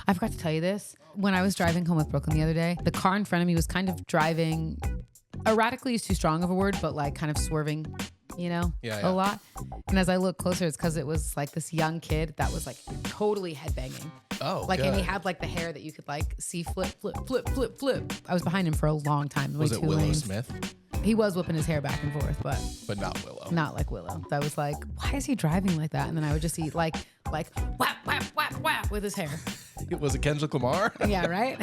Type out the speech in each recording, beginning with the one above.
I forgot to tell you this. When I was driving home with Brooklyn the other day, the car in front of me was kind of driving, erratically is too strong of a word, but like kind of swerving, a lot. And as I look closer, it's because it was like this young kid that was like totally headbanging. Oh, like, good. And he had like the hair that you could like see flip, flip, flip, flip, flip. I was behind him for a long time. Was it Willow lanes. Smith? He was whipping his hair back and forth, but not Willow. Not like Willow. I was like, why is he driving like that? And then I would just see like whap, whap, whap, whap with his hair. Was it Kendrick Lamar? Yeah, right?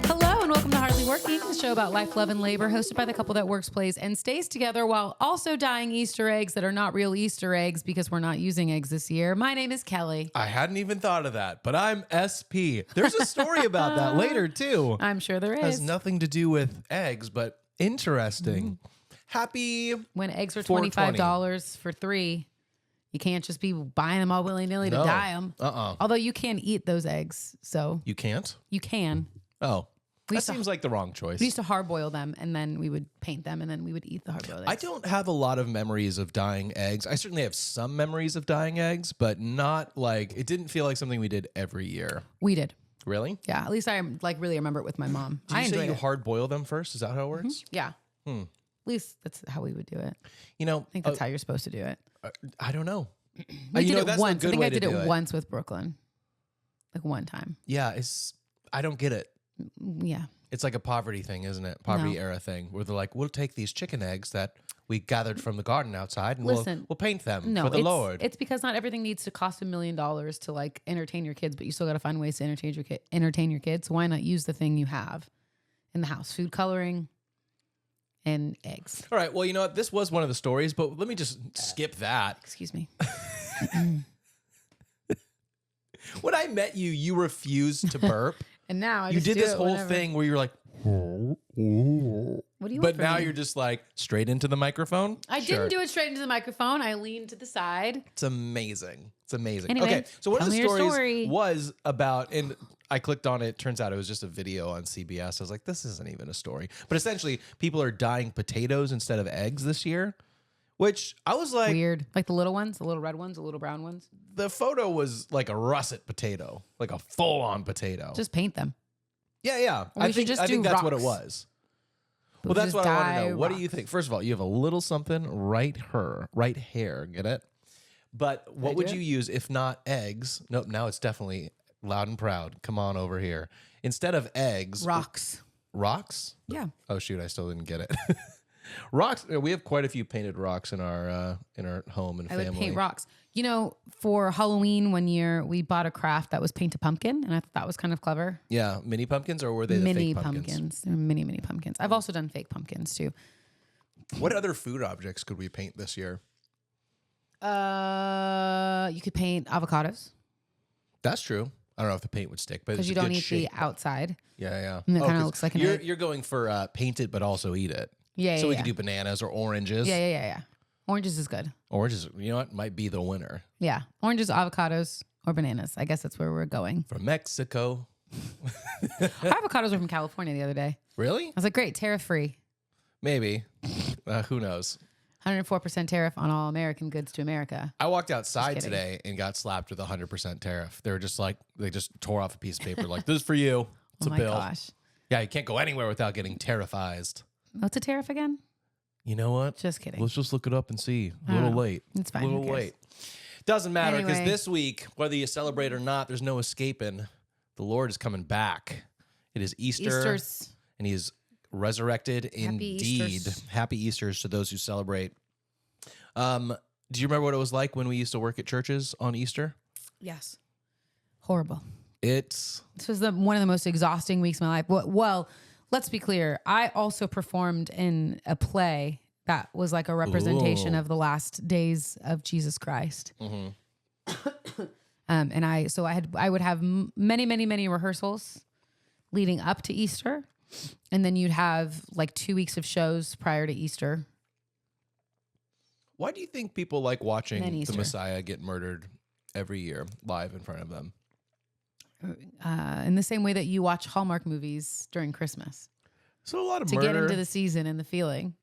Hello and welcome to Hardly Working, the show about life, love, and labor, hosted by the couple that works, plays, and stays together while also dyeing Easter eggs that are not real Easter eggs because we're not using eggs this year. My name is Kelly. I hadn't even thought of that, but I'm SP. There's a story about that later, too. I'm sure there is. Has nothing to do with eggs, but interesting. Happy when eggs are $25 for 3, you can't just be buying them all willy-nilly to dye them. Although you can eat those eggs, so. You can't? You can. Oh. That seems like the wrong choice. We used to hard-boil them, and then we would paint them, and then we would eat the hard-boiled eggs. I don't have a lot of memories of dyeing eggs. I certainly have some memories of dyeing eggs, but not like, it didn't feel like something we did every year. We did. Really? Yeah, at least I like really remember it with my mom. Did you say you hard boil them first? Is that how it works? Mm-hmm. Yeah. At least that's how we would do it. I think that's how you're supposed to do it. I don't know. We did it that's once. A good I think way I did to it do once with Brooklyn. Like one time. Yeah, I don't get it. Yeah. It's like a poverty thing, isn't it? Poverty era thing where they're like, we'll take these chicken eggs that we gathered from the garden outside and we'll paint them for the Lord. It's because not everything needs to cost $1 million to like entertain your kids, but you still got to find ways to entertain your kids. So why not use the thing you have in the house? Food coloring and eggs. All right. Well, you know what? This was one of the stories, but let me just skip that. Excuse me. When I met you, you refused to burp. And now you did this whole thing where you're like, what do you want but from now me? you're just like straight into the microphone. I didn't do it straight into the microphone. I leaned to the side. It's amazing. It's amazing. Anyway, okay, so one of the stories story. was about, and I clicked on it. Turns out it was just a video on CBS. I was like, this isn't even a story. But essentially, people are dyeing potatoes instead of eggs this year, which I was like, weird. Like the little ones, the little red ones, the little brown ones. The photo was like a russet potato, like a full-on potato. Just paint them. Yeah. I think that's what it was. Well, that's what I want to know. What do you think? First of all, you have a little something right here. Get it? But what would you use if not eggs? Nope, now it's definitely loud and proud. Come on over here. Instead of eggs. Rocks. Rocks? Yeah. Oh, shoot, I still didn't get it. Rocks. We have quite a few painted rocks in our home and family. I would paint rocks. For Halloween one year, we bought a craft that was paint a pumpkin, and I thought that was kind of clever. Yeah, mini pumpkins, or were they the mini fake pumpkins? Mini pumpkins. I've also done fake pumpkins too. What other food objects could we paint this year? You could paint avocados. That's true. I don't know if the paint would stick, but because you don't eat the outside. Yeah. And it kind of looks like an egg. You're going for paint it, but also eat it. Yeah. So we could do bananas or oranges. Yeah. Oranges is good. Oranges, you know what, might be the winner. Yeah. Oranges, avocados, or bananas. I guess that's where we're going. From Mexico. Our avocados were from California the other day. Really? I was like, great, tariff-free. Maybe. Who knows? 104% tariff on all American goods to America. I walked outside today and got slapped with 100% tariff. They were just like, they just tore off a piece of paper like, this is for you. It's a bill. Oh my gosh. Yeah, you can't go anywhere without getting tariffized. What's a tariff again? You know what? Just kidding. Let's just look it up and see. A little late. It's fine. A little late. Doesn't matter because Anyway. this week, whether you celebrate or not, there's no escaping. The Lord is coming back. It is Easter. And he is resurrected indeed. Easters. Happy Easters to those who celebrate. Do you remember what it was like when we used to work at churches on Easter? Yes. Horrible. This was one of the most exhausting weeks of my life. Well, let's be clear. I also performed in a play that was like a representation of the last days of Jesus Christ. Mm-hmm. And I would have many rehearsals leading up to Easter. And then you'd have like 2 weeks of shows prior to Easter. Why do you think people like watching the Messiah get murdered every year live in front of them? In the same way that you watch Hallmark movies during Christmas. So a lot of to murder. get into the season and the feeling.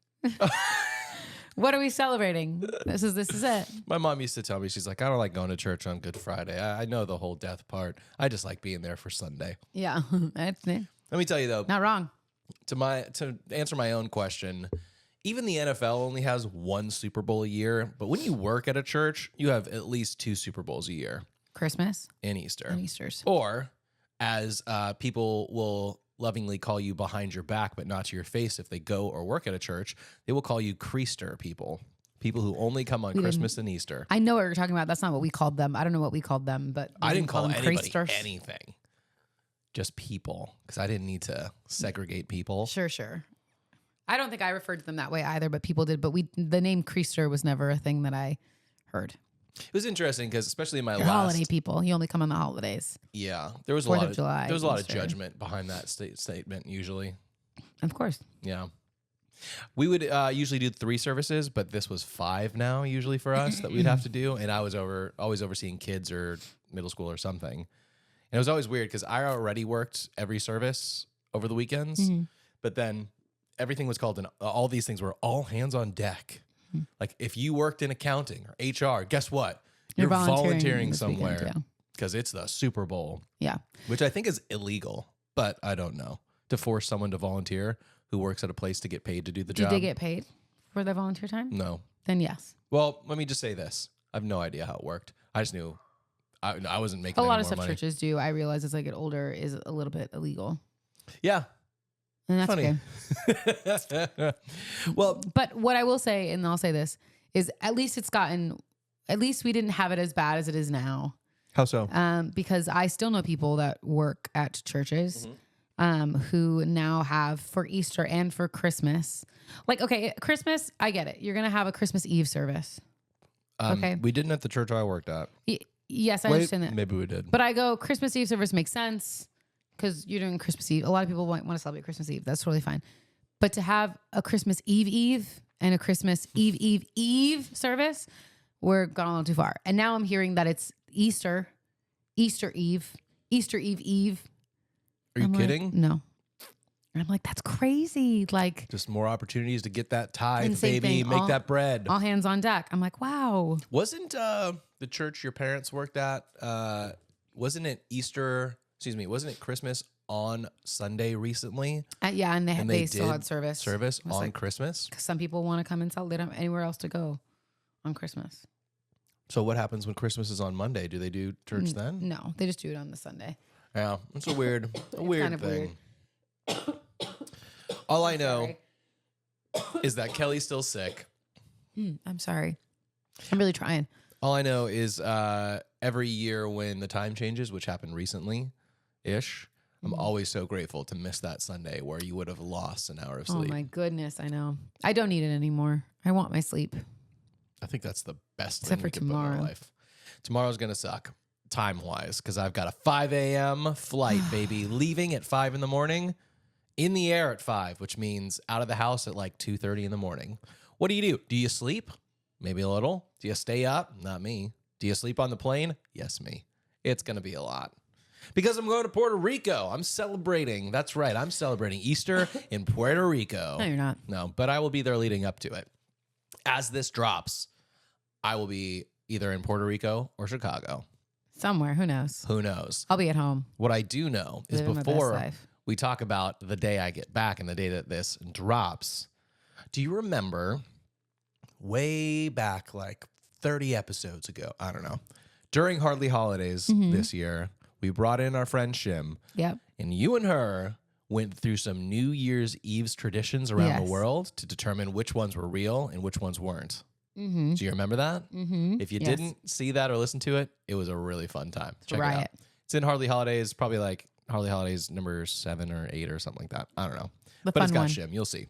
What are we celebrating? This is it. My mom used to tell me, she's like, I don't like going to church on Good Friday. I know the whole death part. I just like being there for Sunday. Yeah. That's it. Let me tell you though. Not wrong. To answer my own question, even the NFL only has one Super Bowl a year, but when you work at a church, you have at least 2 Super Bowls a year. Christmas and Easter. And Easters. Or, as people will lovingly call you behind your back, but not to your face if they go or work at a church, they will call you Creaster people. People who only come on Christmas and Easter. I know what you're talking about. That's not what we called them. I don't know what we called them, but I didn't call anybody Creasters. anything. Just people, because I didn't need to segregate people. Sure. I don't think I referred to them that way either, but people did. But the name Creaster was never a thing that I heard. It was interesting because, especially in my holiday people, you only come on the holidays. Yeah, there was a lot of July. There was a lot of judgment behind that statement. Usually, of course. Yeah, we would usually do 3 services, but this was 5 now. Usually for us that we'd have to do, and I was always overseeing kids or middle school or something, and it was always weird because I already worked every service over the weekends, but then everything was called, and all these things were all hands on deck. Like if you worked in accounting or HR, guess what? You're volunteering somewhere because it's the Super Bowl. Yeah. Which I think is illegal, but I don't know. To force someone to volunteer who works at a place to get paid to do the job. Did they get paid for their volunteer time? No. Then yes. Well, let me just say this. I have no idea how it worked. I just knew I wasn't making a lot any of stuff money. Churches do. I realize as I get older is a little bit illegal. Yeah. And that's funny. Okay. Well, but what I will say, and I'll say this, is at least we didn't have it as bad as it is now. How so? Because I still know people that work at churches who now have for Easter and for Christmas. Like, okay, Christmas, I get it. You're going to have a Christmas Eve service. Okay. We didn't at the church I worked at. Yes, I understand that. Maybe we did. But I go, Christmas Eve service makes sense. Because you're doing Christmas Eve. A lot of people want to celebrate Christmas Eve. That's totally fine. But to have a Christmas Eve and a Christmas Eve service, we're gone a little too far. And now I'm hearing that it's Easter Eve. Are you kidding? Like, no. And I'm like, that's crazy. Like, just more opportunities to get that tithe, baby. Make that bread. All hands on deck. I'm like, wow. Wasn't the church your parents worked at, wasn't it Christmas on Sunday recently? Yeah, and they still had service on Christmas. Because some people want to come and celebrate. They don't have anywhere else to go on Christmas. So what happens when Christmas is on Monday? Do they do church then? No, they just do it on the Sunday. Yeah, it's a weird thing. Weird. All I know is that Kelly's still sick. I'm sorry. I'm really trying. All I know is every year when the time changes, which happened recently-ish, I'm always so grateful to miss that Sunday where you would have lost an hour of sleep. Oh, my goodness. I know. I don't need it anymore. I want my sleep. I think that's the best Except thing we for can put in our life. Tomorrow's going to suck time-wise because I've got a 5 a.m. flight, baby, leaving at 5 in the morning, in the air at 5, which means out of the house at like 2:30 in the morning. What do? Do you sleep? Maybe a little. Do you stay up? Not me. Do you sleep on the plane? Yes, me. It's going to be a lot. Because I'm going to Puerto Rico. I'm celebrating. That's right. I'm celebrating Easter in Puerto Rico. No, you're not. No, but I will be there leading up to it. As this drops, I will be either in Puerto Rico or Chicago. Somewhere. Who knows? Who knows? I'll be at home. What I do know is before we talk about the day I get back and the day that this drops, do you remember way back like 30 episodes ago? I don't know. During Hardly Holidays this year, we brought in our friend Shim. Yep. And you and her went through some New Year's Eve's traditions around the world to determine which ones were real and which ones weren't. Do you remember that? If you didn't see that or listen to it, it was a really fun time. Check it out. It's in Hardly Holidays, probably like Hardly Holidays number 7 or 8 or something like that. I don't know. But it's got Shim. You'll see.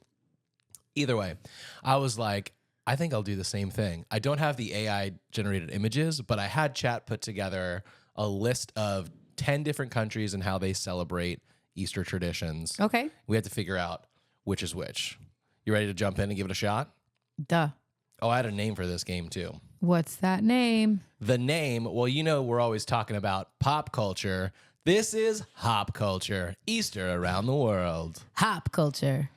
Either way, I was like, I think I'll do the same thing. I don't have the AI generated images, but I had Chat put together a list of 10 different countries and how they celebrate Easter traditions. Okay. We had to figure out which is which. You ready to jump in and give it a shot? Duh. Oh, I had a name for this game too. What's that name? The name, well, you know, we're always talking about pop culture. This is hop culture. Easter around the world. Hop culture.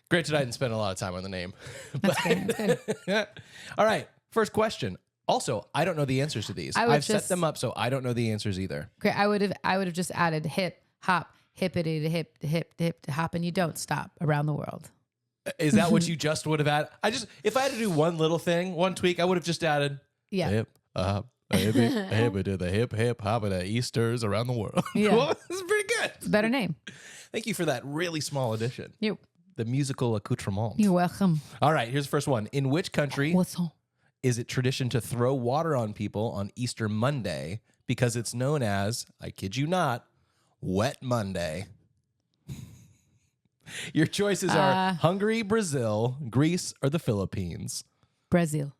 Granted, I didn't spend a lot of time on the name. That's good. All right. First question. Also, I don't know the answers to these. I've set them up, so I don't know the answers either. Great. I would have just added hip, hop, hippity to hip, to hip, to hip, to hop, and you don't stop around the world. Is that what you just would have added? If I had to do one little thing, one tweak, I would have just added hip, hop, hippity to the hip, hip, hop, and the Easters around the world. Yeah. Well, this is pretty good. It's a better name. Thank you for that really small addition. The musical accoutrement. You're welcome. All right, here's the first one. In which country is it tradition to throw water on people on Easter Monday because it's known as, I kid you not, Wet Monday? Your choices are Hungary, Brazil, Greece, or the Philippines. Brazil.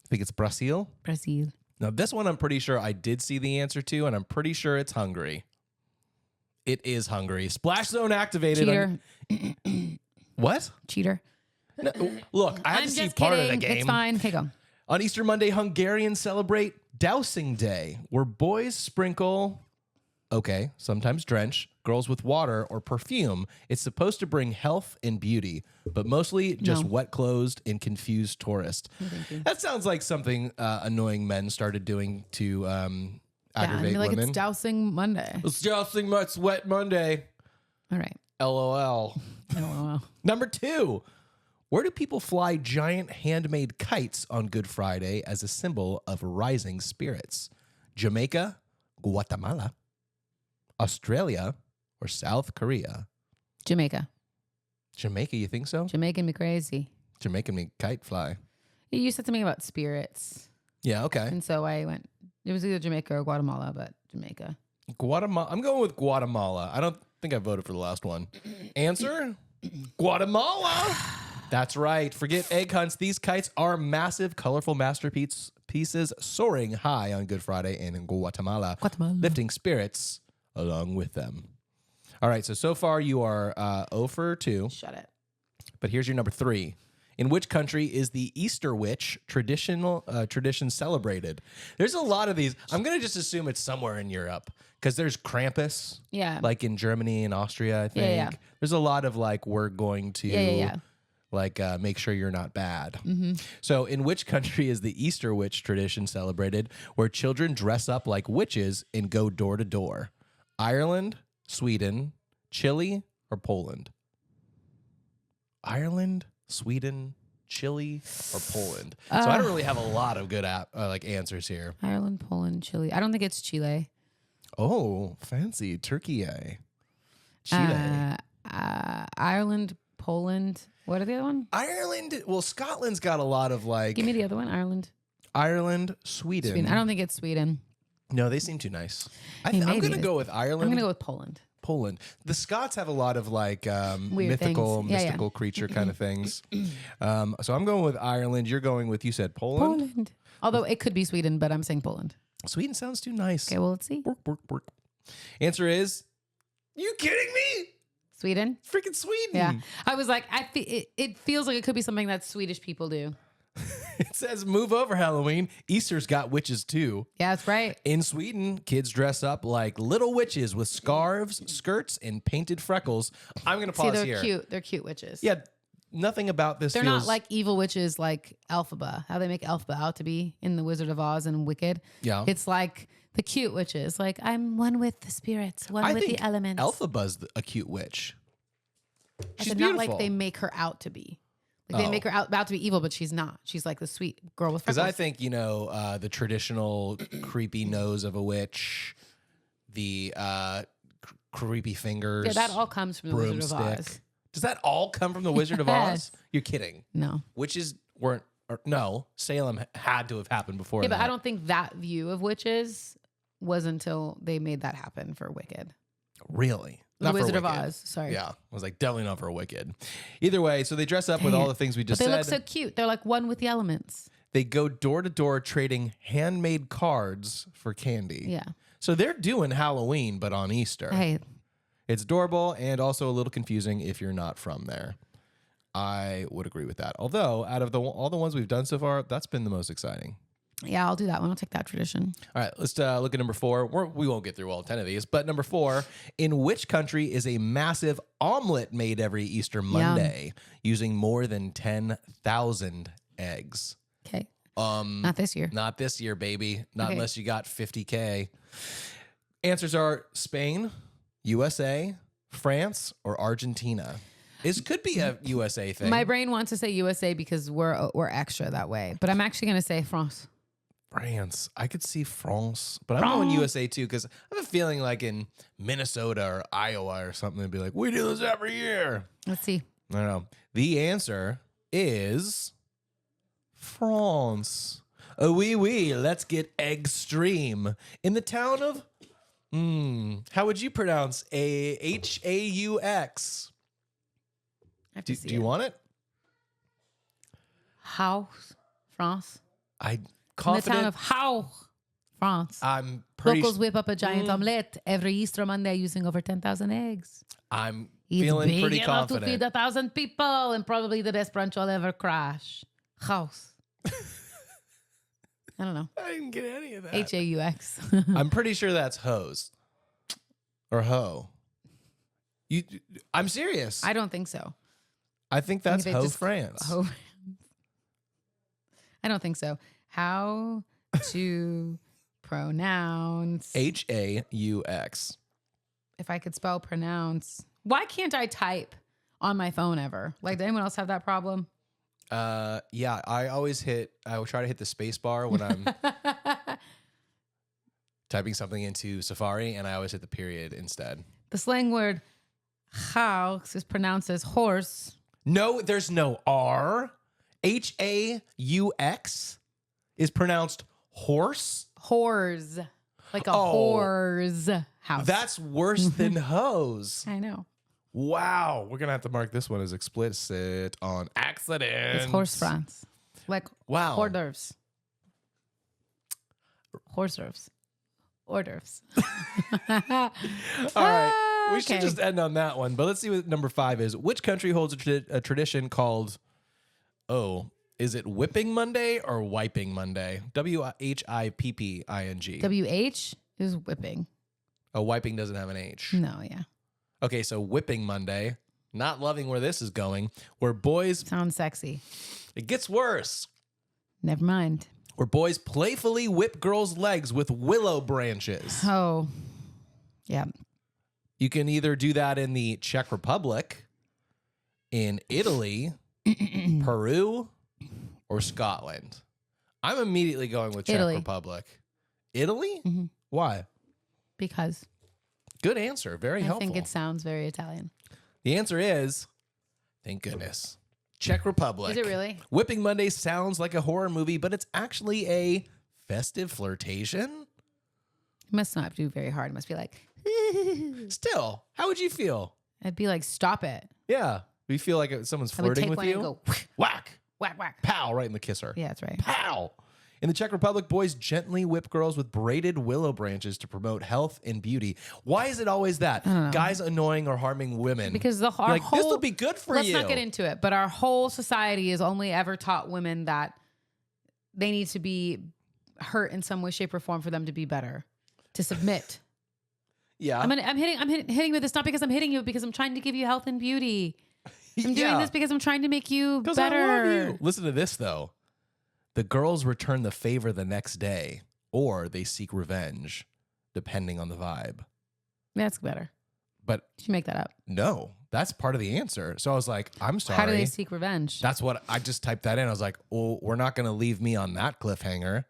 I think it's Brazil. Brazil. Now, this one I'm pretty sure I did see the answer to, and I'm pretty sure it's Hungary. It is Hungary. Splash Zone activated. Cheater. What? Cheater. No, look, I had to see part of the game. It's fine. Okay, go. On Easter Monday, Hungarians celebrate Dousing Day, where boys sprinkle, sometimes drench, girls with water or perfume. It's supposed to bring health and beauty, but mostly just wet clothes and confused tourists. That sounds like something annoying men started doing to aggravate women. It's Dousing Monday. It's Dousing It's Wet Monday. All right. LOL. LOL. Number 2. Where do people fly giant handmade kites on Good Friday as a symbol of rising spirits? Jamaica, Guatemala, Australia, or South Korea? Jamaica. Jamaica, you think so? Jamaican me crazy. Jamaican me kite fly. You said something about spirits. Yeah, okay. And so I went, it was either Jamaica or Guatemala, but Jamaica. Guatemala. I'm going with Guatemala. I don't think I voted for the last one. Answer? Guatemala. That's right. Forget egg hunts. These kites are massive, colorful masterpieces soaring high on Good Friday and in Guatemala, lifting spirits along with them. All right, so far you are 0 for 2. Shut it. But here's your number 3. In which country is the Easter witch tradition celebrated? There's a lot of these. I'm going to just assume it's somewhere in Europe because there's Krampus. Yeah. Like in Germany and Austria, I think. Yeah. There's a lot of like, we're going to make sure you're not bad. Mm-hmm. So in which country is the Easter witch tradition celebrated where children dress up like witches and go door to door? Ireland, Sweden, Chile, or Poland? Ireland, Sweden, Chile, or Poland? So I don't really have a lot of good answers here. Ireland, Poland, Chile. I don't think it's Chile. Oh, fancy. Turkey. Chile. Ireland, Poland. What are the other one? Ireland. Well, Scotland's got a lot of like. Give me the other one. Ireland, Sweden. I don't think it's Sweden. No, they seem too nice. I'm going to go with Ireland. I'm going to go with Poland. The Scots have a lot of like mystical creature kind of things. So I'm going with Ireland. You're going with, you said Poland? Although it could be Sweden, but I'm saying Poland. Sweden sounds too nice. Okay, well, let's see. Work. Answer is, you kidding me? Sweden? Freaking Sweden. Yeah. I was like, it feels like it could be something that Swedish people do. It says, move over Halloween. Easter's got witches too. Yeah, that's right. In Sweden, kids dress up like little witches with scarves, skirts, and painted freckles. I'm going to pause they're here. Cute. They're cute witches. Yeah, nothing about this They're not like evil witches like Elphaba, how they make Elphaba out to be in The Wizard of Oz and Wicked. Yeah. It's like the cute witches. Like, I'm one with the spirits, one with the elements. Elphaba's a cute witch. She's beautiful. Not like they make her out to be. Like they make her out to be evil, but she's not. She's like the sweet girl with freckles. Because I think, the traditional creepy nose of a witch, the creepy fingers. Yeah, that all comes from The Wizard of Oz. Does that all come from The Wizard of Oz? You're kidding. No. Witches weren't, no, Salem had to have happened before. Yeah, but I don't think that view of witches was until they made that happen for Wicked. Really? The Wizard of Oz, sorry. Yeah, I was like, definitely not for a Wicked. Either way, so they dress up with all the things we just said. They look so cute. They're like one with the elements. They go door to door trading handmade cards for candy. Yeah. So they're doing Halloween, but on Easter. Hey. It's adorable and also a little confusing if you're not from there. I would agree with that. Although, out of all the ones we've done so far, that's been the most exciting. Yeah, I'll do that one. I'll take that tradition. All right, let's look at number 4. We won't get through all 10 of these, but number 4, in which country is a massive omelet made every Easter Monday using more than 10,000 eggs? Okay. Not this year. Not this year, baby. Not unless you got 50K. Answers are Spain, USA, France, or Argentina. This could be a USA thing. My brain wants to say USA because we're extra that way, but I'm actually going to say France. France. I could see France, but I'm going USA too because I have a feeling like in Minnesota or Iowa or something, they'd be like, we do this every year. Let's see. I don't know. The answer is France. Oh, oui. Let's get egg-streme. In the town of, how would you pronounce H-A-U-X? Do you want it? House, France. Confident. In the town of How, France. I'm pretty Locals whip up a giant omelet every Easter Monday using over 10,000 eggs. I'm feeling pretty confident. To feed 1,000 people and probably the best brunch I'll ever crash. House. I don't know. I didn't get any of that. H-A-U-X. I'm pretty sure that's hose or ho. I'm serious. I don't think so. I think that's ho France. I don't think so. How to pronounce H-A-U-X. If I could spell pronounce. Why can't I type on my phone ever? Like, does anyone else have that problem? Yeah, I will try to hit the space bar when I'm typing something into Safari, and I always hit the period instead. The slang word house is pronounced as horse. No, there's no R. H-A-U-X is pronounced horse. Whores. Like a whore's house. That's worse than hose. I know. Wow. We're going to have to mark this one as explicit on accident. It's horse France. Like hors d'oeuvres. Hors d'oeuvres. Hors d'oeuvres. All right. We should just end on that one. But let's see what number 5 is. Which country holds a tradition called, is it Whipping Monday or Wiping Monday? W-H-I-P-P-I-N-G. W-H is whipping. Oh, wiping doesn't have an H. No, yeah. Okay, so Whipping Monday. Not loving where this is going. Where boys... Sounds sexy. It gets worse. Never mind. Where boys playfully whip girls' legs with willow branches. Oh, yeah. You can either do that in the Czech Republic, in Italy, Peru, or Scotland. I'm immediately going with Czech Republic. Italy? Mm-hmm. Why? Because. Good answer. Very helpful. I think it sounds very Italian. The answer is, thank goodness, Czech Republic. Is it really? Whipping Monday sounds like a horror movie, but it's actually a festive flirtation. It must not do very hard. It must be like... Still, how would you feel? I'd be like, stop it. Yeah. Do you feel like someone's flirting with you? And go, whack. Whack, whack. Pow, right in the kisser. Yeah, that's right. Pow. In the Czech Republic, boys gently whip girls with braided willow branches to promote health and beauty. Why is it always that? Guys annoying or harming women. Because this will be good for you. Let's not get into it, but our whole society has only ever taught women that they need to be hurt in some way, shape, or form for them to be better, to submit. Yeah. I'm hitting with this not because I'm hitting you, because I'm trying to give you health and beauty. I'm doing this because I'm trying to make you better. I love you. Listen to this though. The girls return the favor the next day, or they seek revenge, depending on the vibe. That's better. But did you make that up? No, that's part of the answer. So I was like, I'm sorry. How do they seek revenge? That's what I just typed that in. I was like, oh, we're not going to leave me on that cliffhanger.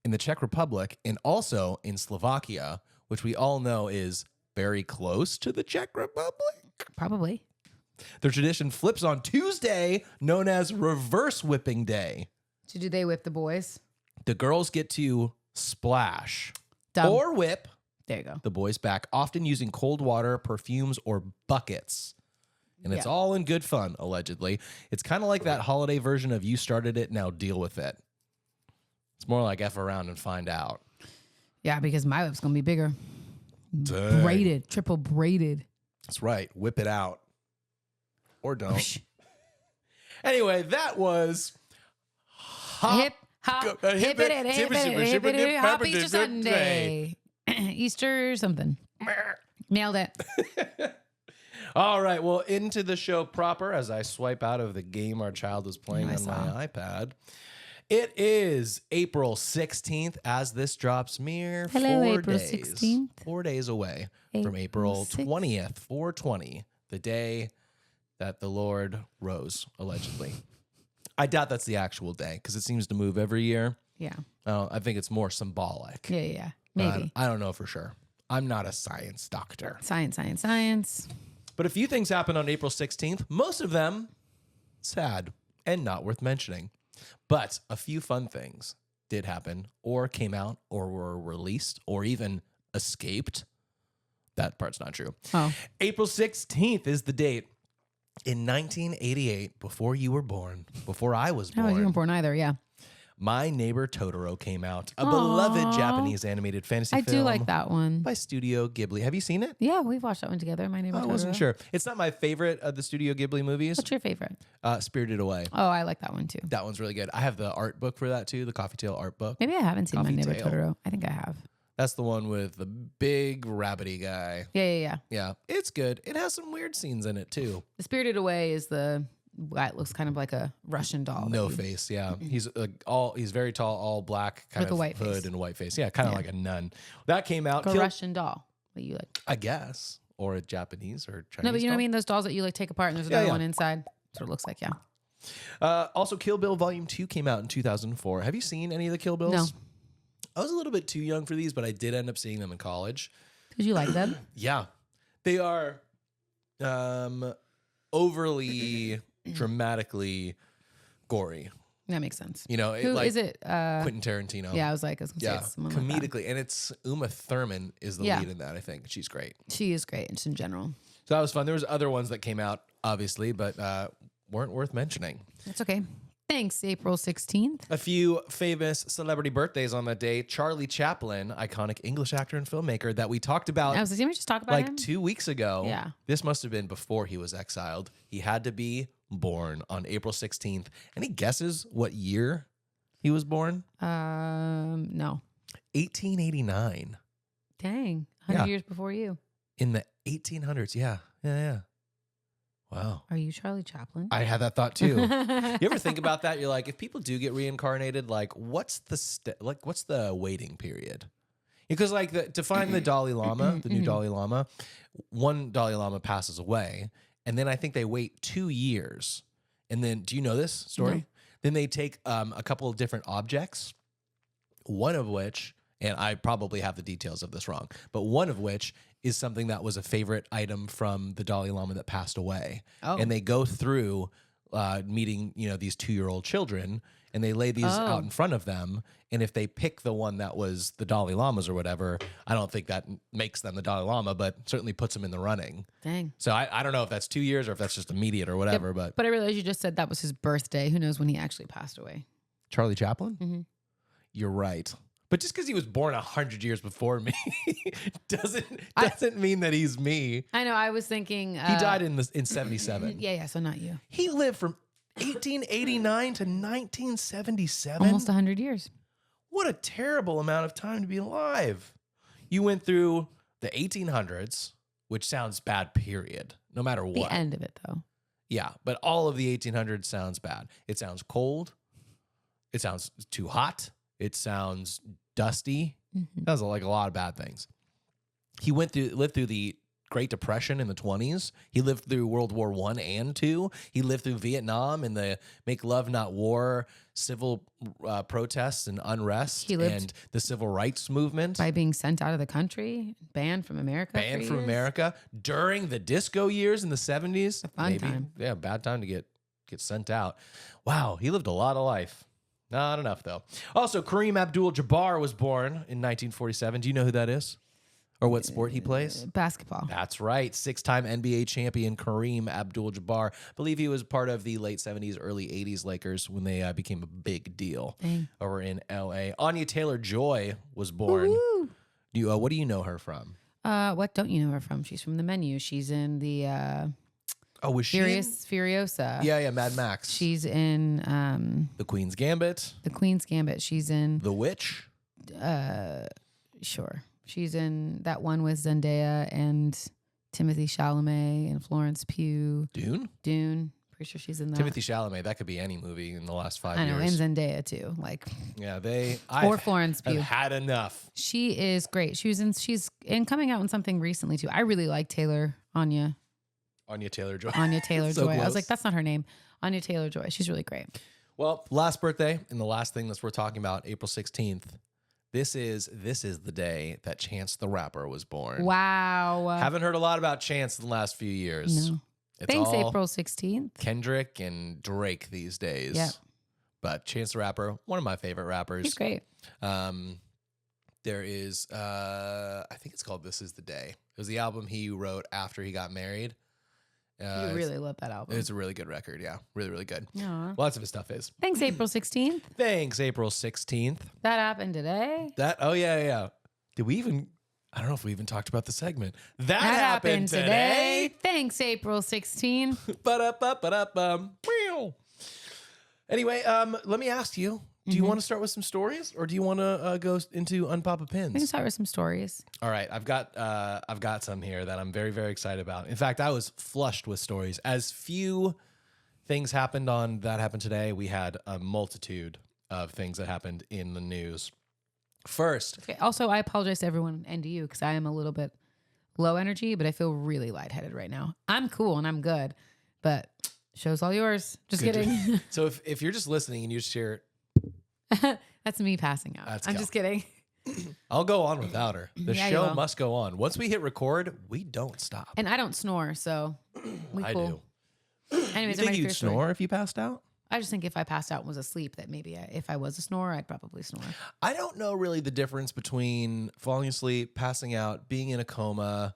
In the Czech Republic and also in Slovakia, which we all know is very close to the Czech Republic. Probably. Their tradition flips on Tuesday, known as Reverse Whipping Day. So do they whip the boys? The girls get to splash Dumb. Or whip there you go. the boys back, often using cold water, perfumes, or buckets. And it's all in good fun, allegedly. It's kind of like that holiday version of you started it, now deal with it. It's more like F around and find out. Yeah, because my whip's going to be bigger. Dang. Braided, triple braided. That's right. Whip it out. Or don't. Anyway, that was... Hip Hop Easter Sunday. Easter something. Nailed it. All right, well, into the show proper as I swipe out of the game our child is playing on my iPad. It is April 16th as this drops mere 4 April days. 16th. 4 days away from April 20th, 420, the day that the Lord rose, allegedly. I doubt that's the actual day because it seems to move every year. Yeah. I think it's more symbolic. Yeah. Maybe. I don't know for sure. I'm not a science doctor. Science. But a few things happened on April 16th. Most of them sad and not worth mentioning. But a few fun things did happen or came out or were released or even escaped. That part's not true. Oh. April 16th is the date in 1988, before you were born, before I was born. No, you weren't born either, yeah. My Neighbor Totoro came out, a beloved Japanese animated fantasy film. I do like that one. By Studio Ghibli. Have you seen it? Yeah, we've watched that one together, My Neighbor Totoro. I wasn't sure. It's not my favorite of the Studio Ghibli movies. What's your favorite? Spirited Away. Oh, I like that one too. That one's really good. I have the art book for that too, the Coffee Tale art book. Maybe I haven't seen My Neighbor Tale. Totoro. I think I have. That's the one with the big rabbity guy. Yeah. Yeah, it's good. It has some weird scenes in it too. The Spirited Away is the guy that looks kind of like a Russian doll. No face, yeah. He's he's very tall, all black, kind like of a white hood face. and a white face. Yeah, kind of like a nun. That came out. Like a Russian doll that you like. I guess. Or a Japanese or Chinese. No, but you know doll? what I mean? Those dolls that you like take apart and there's another one inside. That's what it looks like, yeah. Also, Kill Bill Volume 2 came out in 2004. Have you seen any of the Kill Bills? No. I was a little bit too young for these, but I did end up seeing them in college. Did you like them? Yeah. They are overly dramatically gory. That makes sense. You know, Who is it? Quentin Tarantino. Yeah, I was going to say it's someone comedically. like that. And it's Uma Thurman is the lead in that, I think. She's great. She is great, just in general. So that was fun. There was other ones that came out, obviously, but weren't worth mentioning. That's okay. Thanks, April 16th. A few famous celebrity birthdays on that day. Charlie Chaplin, iconic English actor and filmmaker that we talked about. I was like, just talk about him? 2 weeks ago. Yeah. This must have been before he was exiled. He had to be born on April 16th. Any guesses what year he was born? No. 1889. Dang. 100 years before you. In the 1800s. Yeah. Wow. Are you Charlie Chaplin? I had that thought too. You ever think about that? You're like, if people do get reincarnated, like, what's the waiting period? Because to find the Dalai Lama, the new Dalai Lama, one Dalai Lama passes away, and then I think they wait 2 years, and then do you know this story? No. Then they take a couple of different objects, one of which, and I probably have the details of this wrong, but one of which is something that was a favorite item from the Dalai Lama that passed away. Oh. And they go through meeting, these 2-year-old children, and they lay these out in front of them. And if they pick the one that was the Dalai Lama's or whatever, I don't think that makes them the Dalai Lama, but certainly puts them in the running. Dang. So I don't know if that's 2 years or if that's just immediate or whatever. Yeah, but I realized you just said that was his birthday. Who knows when he actually passed away? Charlie Chaplin? Mm-hmm. You're right. But just because he was born 100 years before me doesn't mean that he's me. I know. I was thinking he died in 77. Yeah. So not you. He lived from 1889 to 1977. Almost 100 years. What a terrible amount of time to be alive. You went through the 1800s, which sounds bad. Period. No matter what. The end of it, though. Yeah, but all of the 1800s sounds bad. It sounds cold. It sounds too hot. It sounds dusty. Mm-hmm. Sounds like a lot of bad things. He lived through the Great Depression in the 20s. He lived through World War I and II. He lived through Vietnam and the Make Love Not War civil protests and unrest and the civil rights movement. By being sent out of the country, banned from America. Banned from America during the disco years in the 70s. A fun time. Yeah, bad time to get sent out. Wow, he lived a lot of life. Not enough, though. Also, Kareem Abdul-Jabbar was born in 1947. Do you know who that is? Or what sport he plays? Basketball. That's right. 6-time NBA champion Kareem Abdul-Jabbar. I believe he was part of the late 70s, early 80s Lakers when they became a big deal over in L.A. Anya Taylor-Joy was born. What do you know her from? What don't you know her from? She's from The Menu. She's in the... Oh, was she Furiosa. Yeah, Mad Max. She's in The Queen's Gambit. The Queen's Gambit. She's in The Witch. Sure. She's in that one with Zendaya and Timothée Chalamet and Florence Pugh. Dune. Pretty sure she's in that. Timothée Chalamet. That could be any movie in the last 5 years. I know, and Zendaya too. Like, yeah, or Florence Pugh. I've had enough. She is great. She's in coming out in something recently too. I really like Anya Taylor-Joy. Anya Taylor-Joy. So I was like, that's not her name. Anya Taylor-Joy. She's really great. Well, last birthday and the last thing that we're talking about, April 16th. This is the day that Chance the Rapper was born. Wow. Haven't heard a lot about Chance in the last few years. No. Thanks, April 16th. Kendrick and Drake these days. Yeah. But Chance the Rapper, one of my favorite rappers. He's great. There is, I think it's called This Is the Day. It was the album he wrote after he got married. You really love that album. It's a really good record. Yeah. Really, really good. Aww. Lots of his stuff is. Thanks, April 16th. Thanks, April 16th. That happened today. Oh, yeah. Did we even... I don't know if we even talked about the segment. That happened today. Thanks, April 16th. Anyway, let me ask you, do you want to start with some stories or do you want to go into Unpapa Pins? We can start with some stories. All right, I've got some here that I'm very, very excited about. In fact, I was flushed with stories. As few things happened on That Happened Today, we had a multitude of things that happened in the news. First. Okay. Also, I apologize to everyone and to you because I am a little bit low energy, but I feel really lightheaded right now. I'm cool and I'm good, but show's all yours. Just kidding. So if you're just listening and you just hear... That's me passing out. I'm just kidding. I'll go on without her. The show must go on. Once we hit record, we don't stop. And I don't snore, so we cool. I do. Anyways, you think you'd snore if you passed out? I just think if I passed out and was asleep, that maybe if I was a snorer, I'd probably snore. I don't know really the difference between falling asleep, passing out, being in a coma,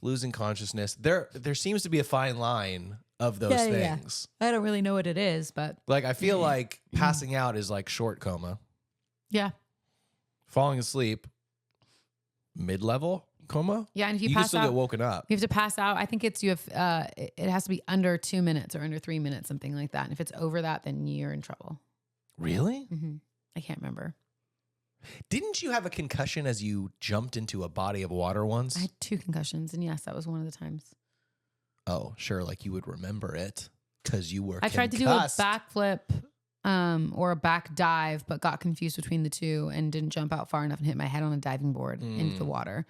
losing consciousness. There seems to be a fine line of those things. Yeah. I don't really know what it is, but... Like, I feel like passing out is like short coma. Yeah. Falling asleep, mid-level coma? Yeah, and if you can still get woken up. You have to pass out. I think it has to be under 2 minutes or under 3 minutes, something like that. And if it's over that, then you're in trouble. Really? Mm-hmm. I can't remember. Didn't you have a concussion as you jumped into a body of water once? I had 2 concussions, and yes, that was one of the times. Oh, sure, like you would remember it because you were I tried to do a backflip or a back dive, but got confused between the two and didn't jump out far enough and hit my head on a diving board into the water.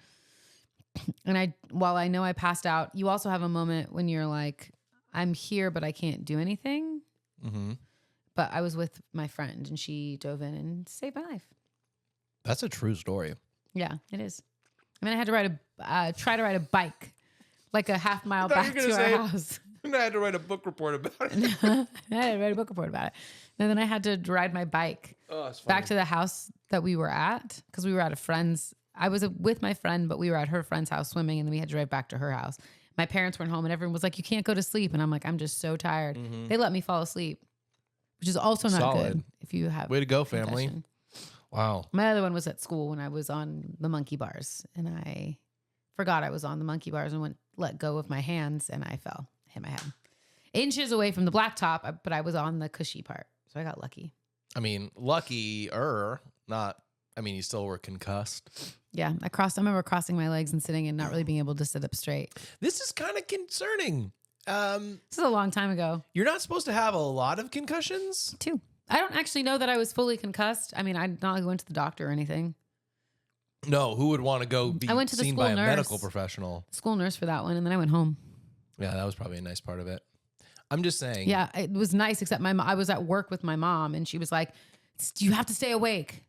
And while I know I passed out, you also have a moment when you're like, I'm here, but I can't do anything. Mm-hmm. But I was with my friend and she dove in and saved my life. That's a true story. Yeah, it is. And then I had to try to ride a bike like a half mile back to our house. And I had to write a book report about it. I had to write a book report about it. And then I had to ride my bike back to the house that we were at because we were at a friend's. I was with my friend, but we were at her friend's house swimming, and then we had to drive back to her house. My parents weren't home, and everyone was like, you can't go to sleep. And I'm like, I'm just so tired. Mm-hmm. They let me fall asleep, which is also not good if you have way to go, family. Wow. My other one was at school when I was on the monkey bars, and I forgot I was on the monkey bars and let go of my hands, and I fell, hit my head. Inches away from the blacktop, but I was on the cushy part, so I got lucky. I mean, not... I mean, you still were concussed. Yeah, I remember crossing my legs and sitting and not really being able to sit up straight. This is kind of concerning. This is a long time ago. You're not supposed to have a lot of concussions? 2. I don't actually know that I was fully concussed. I mean, I not went to the doctor or anything. No, who would want to go be seen by a medical professional? School nurse for that one, and then I went home. Yeah, that was probably a nice part of it. I'm just saying. Yeah, it was nice, except I was at work with my mom, and she was like, you have to stay awake.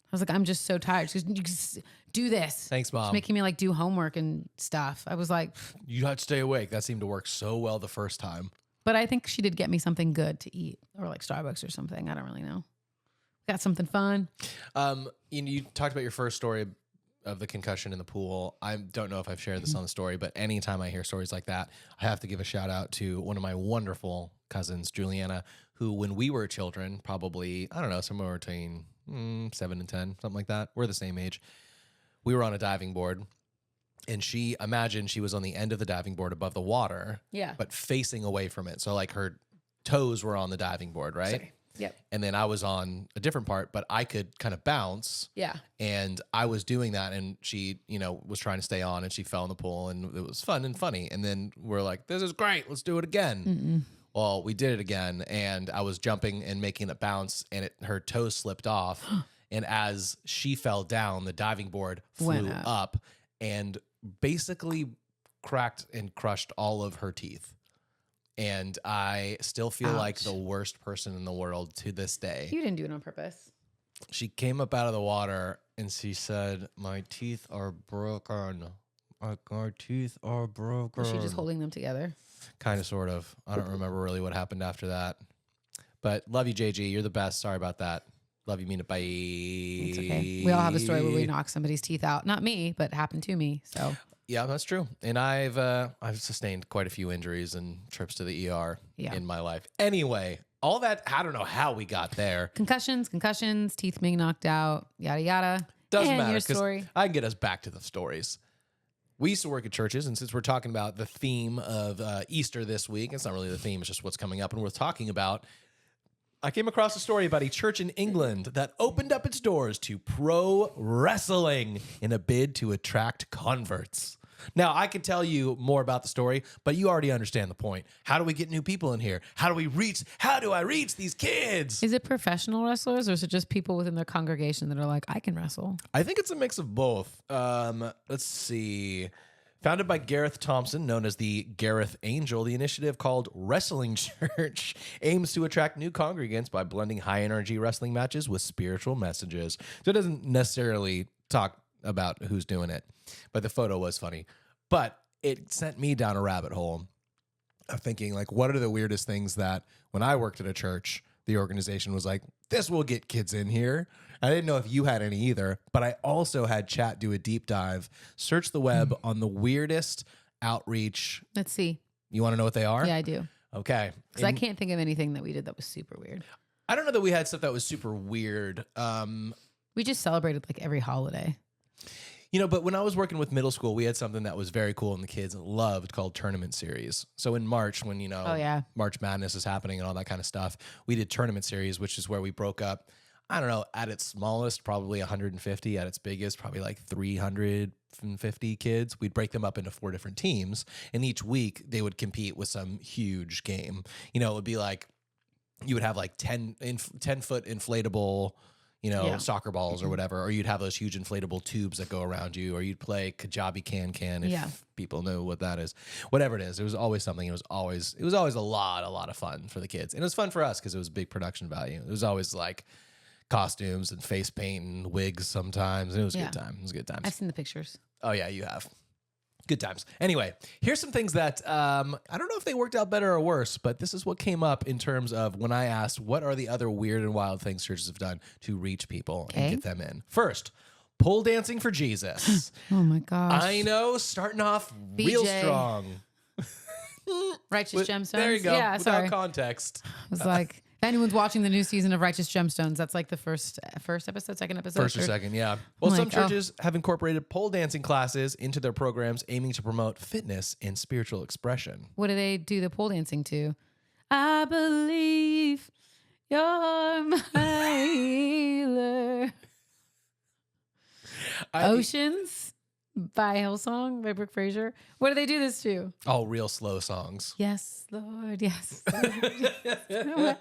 I was like, I'm just so tired. She goes, you just do this. Thanks, Mom. She's making me like do homework and stuff. I was like, you have to stay awake. That seemed to work so well the first time. But I think she did get me something good to eat or like Starbucks or something. I don't really know. Got something fun. You talked about your first story of the concussion in the pool. I don't know if I've shared this on the story, but anytime I hear stories like that, I have to give a shout out to one of my wonderful cousins, Juliana, who when we were children, probably, I don't know, somewhere between 7 and 10, something like that. We're the same age. We were on a diving board. And she imagined she was on the end of the diving board above the water, but facing away from it. So like her toes were on the diving board, right? Sorry. Yep. And then I was on a different part, but I could kind of bounce. Yeah. And I was doing that, and she, was trying to stay on, and she fell in the pool, and it was fun and funny. And then we're like, this is great. Let's do it again. Well, we did it again, and I was jumping and making it bounce, and her toes slipped off. And as she fell down, the diving board flew up and basically cracked and crushed all of her teeth. And I still feel like the worst person in the world to this day. You didn't do it on purpose. She came up out of the water and she said, my teeth are broken. Our teeth are broken. Was she just holding them together? Kind of, sort of. I don't remember really what happened after that. But love you, JG. You're the best. Sorry about that. Love you, mean it. Bye. It's okay. We all have a story where we knock somebody's teeth out. Not me, but happened to me. So... Yeah, that's true. And I've sustained quite a few injuries and trips to the ER in my life. Anyway, all that, I don't know how we got there. Concussions, teeth being knocked out, yada, yada. Doesn't matter, because I can get us back to the stories. We used to work at churches, and since we're talking about the theme of Easter this week, it's not really the theme, it's just what's coming up and worth talking about. I came across a story about a church in England that opened up its doors to pro wrestling in a bid to attract converts. Now, I could tell you more about the story, but you already understand the point. How do we get new people in here? How do I reach these kids? Is it professional wrestlers, or is it just people within their congregation that are like, I can wrestle? I think it's a mix of both. Let's see. Founded by Gareth Thompson, known as the Gareth Angel, the initiative called Wrestling Church aims to attract new congregants by blending high-energy wrestling matches with spiritual messages. So it doesn't necessarily talk about who's doing it, but the photo was funny. But it sent me down a rabbit hole of thinking, like, what are the weirdest things that when I worked at a church, the organization was like, this will get kids in here. I didn't know if you had any either, but I also had Chat do a deep dive, search the web on the weirdest outreach. Let's see. You want to know what they are? Yeah, I do. Okay. Because I can't think of anything that we did that was super weird. I don't know that we had stuff that was super weird. We just celebrated like every holiday. But when I was working with middle school, we had something that was very cool and the kids loved called Tournament Series. So in March, when, March Madness is happening and all that kind of stuff, we did Tournament Series, which is where we broke up, I don't know, at its smallest, probably 150, at its biggest, probably like 350 kids. We'd break them up into 4 different teams, and each week they would compete with some huge game. It would be like, you would have like 10-foot inflatable, soccer balls or whatever, or you'd have those huge inflatable tubes that go around you, or you'd play Kajabi Can if people know what that is. Whatever it is, it was always something. It was always a lot of fun for the kids. And it was fun for us because it was big production value. It was always like costumes and face paint and wigs sometimes. And it was a good time. It was good times. I've seen the pictures. Oh, yeah, you have. Good times. Anyway, here's some things that I don't know if they worked out better or worse, but this is what came up in terms of when I asked what are the other weird and wild things churches have done to reach people and get them in. First, pole dancing for Jesus. Oh my gosh. I know, starting off real strong. Righteous Gemstones. There you go. Yeah, without context. I was like, if anyone's watching the new season of Righteous Gemstones, that's like the first episode, second episode. First or second, yeah. Well, some churches have incorporated pole dancing classes into their programs aiming to promote fitness and spiritual expression. What do they do the pole dancing to? I believe you're my healer. Oceans by Hillsong by Brooke Fraser. What do they do this to? Oh, real slow songs. Yes, Lord. Yes. Lord.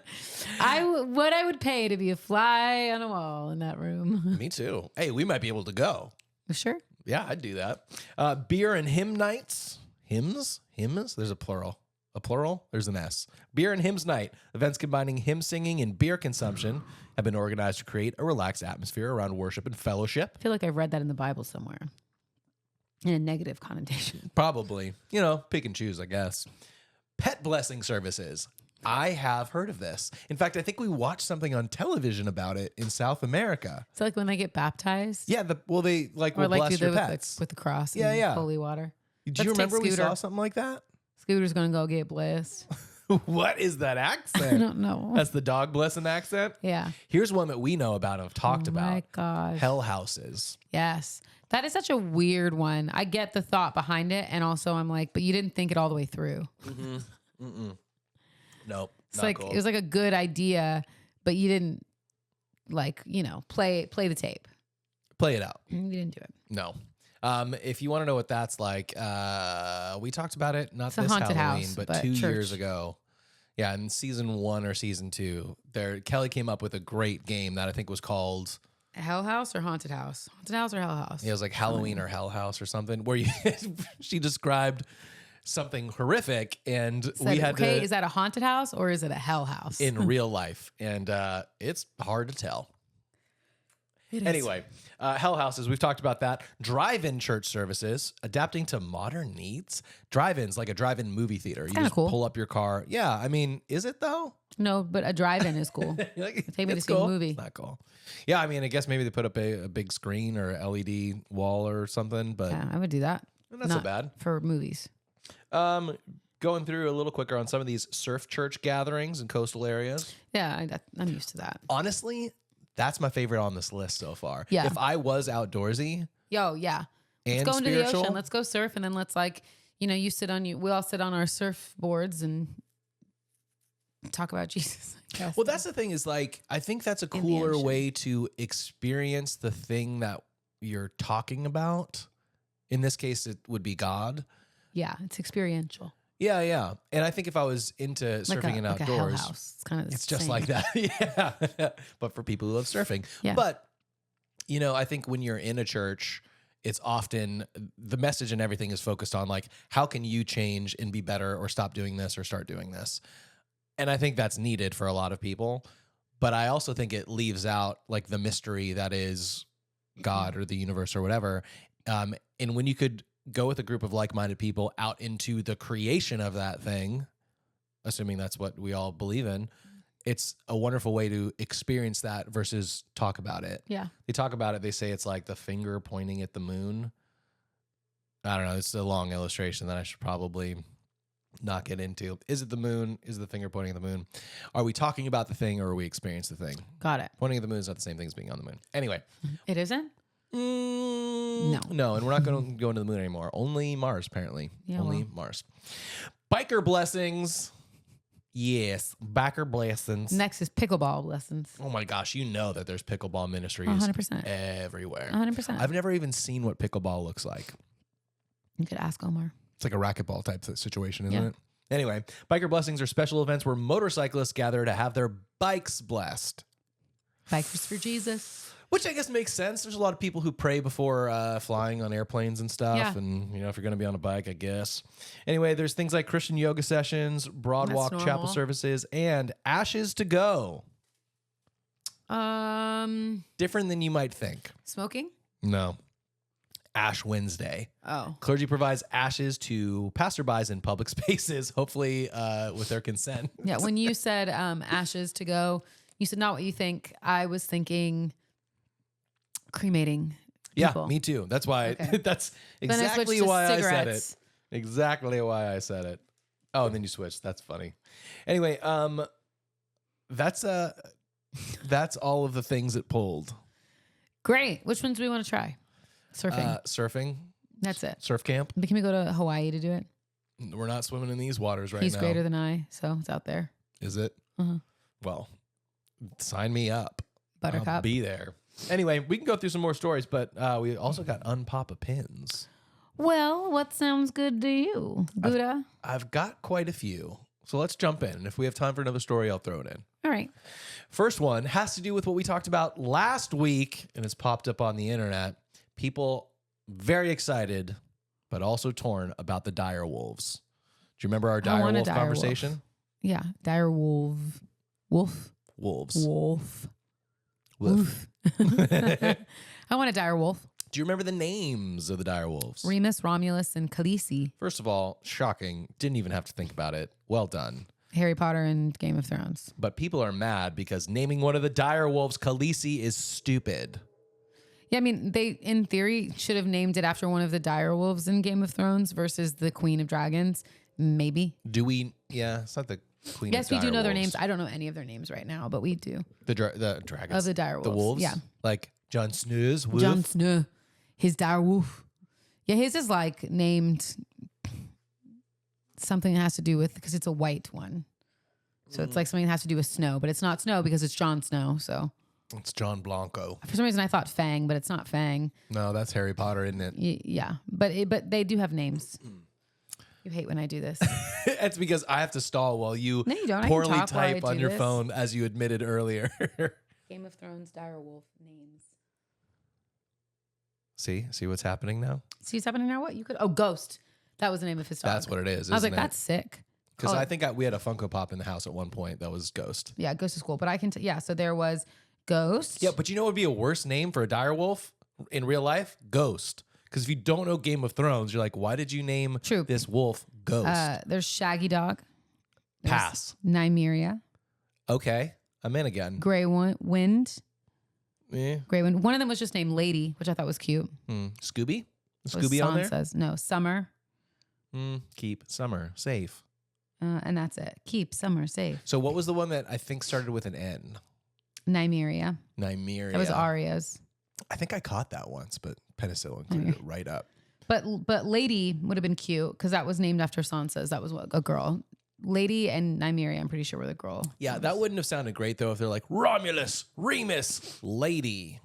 What I would pay to be a fly on a wall in that room. Me too. Hey, we might be able to go. Sure. Yeah, I'd do that. Beer and hymn nights. Hymns? There's a plural. A plural? There's an S. Beer and Hymns Night. Events combining hymn singing and beer consumption have been organized to create a relaxed atmosphere around worship and fellowship. I feel like I've read that in the Bible somewhere. In a negative connotation. Probably. Pick and choose, I guess. Pet blessing services. I have heard of this. In fact, I think we watched something on television about it in South America. So like when they get baptized? Yeah, they will bless your pets. With the cross and holy water. Do you remember we saw something like that? Scooter's going to go get blessed. What is that accent? I don't know. That's the dog blessing accent? Yeah. Here's one that we know about and have talked about. Oh my gosh. Hell houses. Yes. That is such a weird one. I get the thought behind it. And also I'm like, but you didn't think it all the way through. Nope. It's like, cool. It was like a good idea, but you didn't play the tape. Play it out. You didn't do it. No. If you want to know what that's like, we talked about it, not this haunted Halloween, house, but 2 years ago. Yeah, in season 1 or season 2, Kelly came up with a great game that I think was called Hell House or Haunted House? Haunted House or Hell House? Yeah, it was like Halloween or Hell House or something, where she described something horrific, and we had to. Is that a haunted house or is it a hell house? In real life, and it's hard to tell. Anyway, hell houses, we've talked about that. Drive-in church services, adapting to modern needs. Drive-ins, like a drive-in movie theater. You just cool. pull up your car. Yeah, I mean, is it though? No, but a drive-in is cool. Take me to see a movie. It's not cool. Yeah, I mean, I guess maybe they put up a big screen or LED wall or something, but yeah, I would do that. Not so bad. For movies. Going through a little quicker on some of these surf church gatherings in coastal areas. Yeah, I'm used to that. Honestly, that's my favorite on this list so far. Yeah. If I was outdoorsy. Yeah. And let's go spiritual, into the ocean. Let's go surf, and then let's we all sit on our surfboards and talk about Jesus. I guess. Well, that's the thing is I think that's a cooler way to experience the thing that you're talking about. In this case, it would be God. Yeah, it's experiential. Yeah. And I think if I was into surfing and outdoors, a hell house. It's kind of it's just like that. Yeah. But for people who love surfing. Yeah. But, I think when you're in a church, it's often the message and everything is focused on how can you change and be better or stop doing this or start doing this? And I think that's needed for a lot of people. But I also think it leaves out the mystery that is God or the universe or whatever. And when you could go with a group of like-minded people out into the creation of that thing, assuming that's what we all believe in, it's a wonderful way to experience that versus talk about it. Yeah. They talk about it. They say it's like the finger pointing at the moon. I don't know. It's a long illustration that I should probably not get into. Is it the moon? Is the finger pointing at the moon? Are we talking about the thing or are we experiencing the thing? Got it. Pointing at the moon is not the same thing as being on the moon. Anyway. It isn't? No, and we're not going to go into the moon anymore. Only Mars, apparently. Yeah, Only Mars. Biker blessings. Yes, biker blessings. Next is pickleball lessons. Oh my gosh, you know that there's pickleball ministries 100%. everywhere. 100%. I've never even seen what pickleball looks like. You could ask Omar. It's like a racquetball type situation, isn't it? Anyway, biker blessings are special events where motorcyclists gather to have their bikes blessed. Bikers for Jesus. Which I guess makes sense. There's a lot of people who pray before flying on airplanes and stuff. Yeah. And, if you're going to be on a bike, I guess. Anyway, there's things like Christian yoga sessions, broad That's walk normal. chapel services, and ashes to go. Different than you might think. Smoking? No. Ash Wednesday. Oh. Clergy provides ashes to passerbys in public spaces, hopefully with their consent. Yeah, when you said ashes to go, you said not what you think. I was thinking cremating people. Yeah, me too. That's why. Okay. That's exactly why I said it. Exactly why I said it. Oh, and then you switched. That's funny. Anyway, that's all of the things it pulled. Great. Which ones do we want to try? Surfing. Surfing. That's it. Surf camp. But can we go to Hawaii to do it? We're not swimming in these waters right now. He's greater than I, so it's out there. Is it? Uh-huh. Well, sign me up. Buttercup. I'll be there. Anyway, we can go through some more stories, but we also got unpop pins. Well, what sounds good to you, Gouda? I've got quite a few. So let's jump in. And if we have time for another story, I'll throw it in. All right. First one has to do with what we talked about last week, and it's popped up on the internet. People very excited, but also torn about the dire wolves. Do you remember our dire wolf conversation? Wolf. Yeah, dire wolf. Wolf. Wolves. Wolf. Wolf. I want a dire wolf. Do you remember the names of the dire wolves? Remus, Romulus, and Khaleesi. First of all, shocking. Didn't even have to think about it. Well done. Harry Potter and Game of Thrones. But people are mad because naming one of the dire wolves Khaleesi is stupid. Yeah, I mean, they, in theory, should have named it after one of the dire wolves in Game of Thrones versus the Queen of Dragons. Maybe. Do we? Yeah, it's not the... Queen yes, of we do know dire their wolves. names. I don't know any of their names right now, but we do. The dragons. Of the dire wolves. The wolves? Yeah. Like Jon Snow's wolf? Jon Snow. His dire wolf. Yeah, his is like named something that has to do with, because it's a white one. So it's like something that has to do with snow, but it's not snow because it's Jon Snow. So it's John Blanco. For some reason, I thought Fang, but it's not Fang. No, that's Harry Potter, isn't it? Yeah, but they do have names. You hate when I do this. It's because I have to stall while you, No, you don't. poorly type on your phone, as you admitted earlier. Game of Thrones dire wolf names. See what's happening now? See what's happening now? What you could? Oh, Ghost. That was the name of his dog. That's what it is. I was like, that's sick. Because I think we had a Funko Pop in the house at one point that was Ghost. Yeah, Ghost is cool. But I can, so there was Ghost. Yeah, but you know what would be a worse name for a dire wolf in real life? Ghost. Because if you don't know Game of Thrones, you're like, why did you name this wolf Ghost? There's Shaggy Dog. There's Pass. Nymeria. Okay. I'm in again. Grey Wind. Yeah. Grey Wind. One of them was just named Lady, which I thought was cute. Scooby? Scooby on there? Says no. Summer. Keep Summer safe. And that's it. Keep Summer safe. So what was the one that I think started with an N? Nymeria. Nymeria. That was Arya's. I think I caught that once, but penicillin cleared it right up. But Lady would have been cute because that was named after Sansa's. That was a girl. Lady and Nymeria, I'm pretty sure, were the girl. Yeah, that wouldn't have sounded great though if they're like Romulus, Remus, Lady.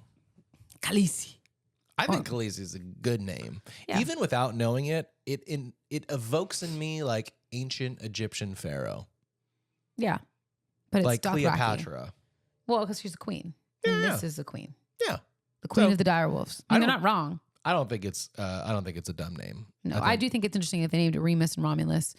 Khaleesi. I think Khaleesi is a good name. Yeah. Even without knowing it, it evokes in me like ancient Egyptian pharaoh. Yeah. But it's like Dothraki. Cleopatra. Well, because she's a queen. Yeah. And this is a queen. Yeah. The queen of the dire wolves. I mean, they're not wrong. I don't think it's a dumb name. No, I do think it's interesting if they named it Remus and Romulus.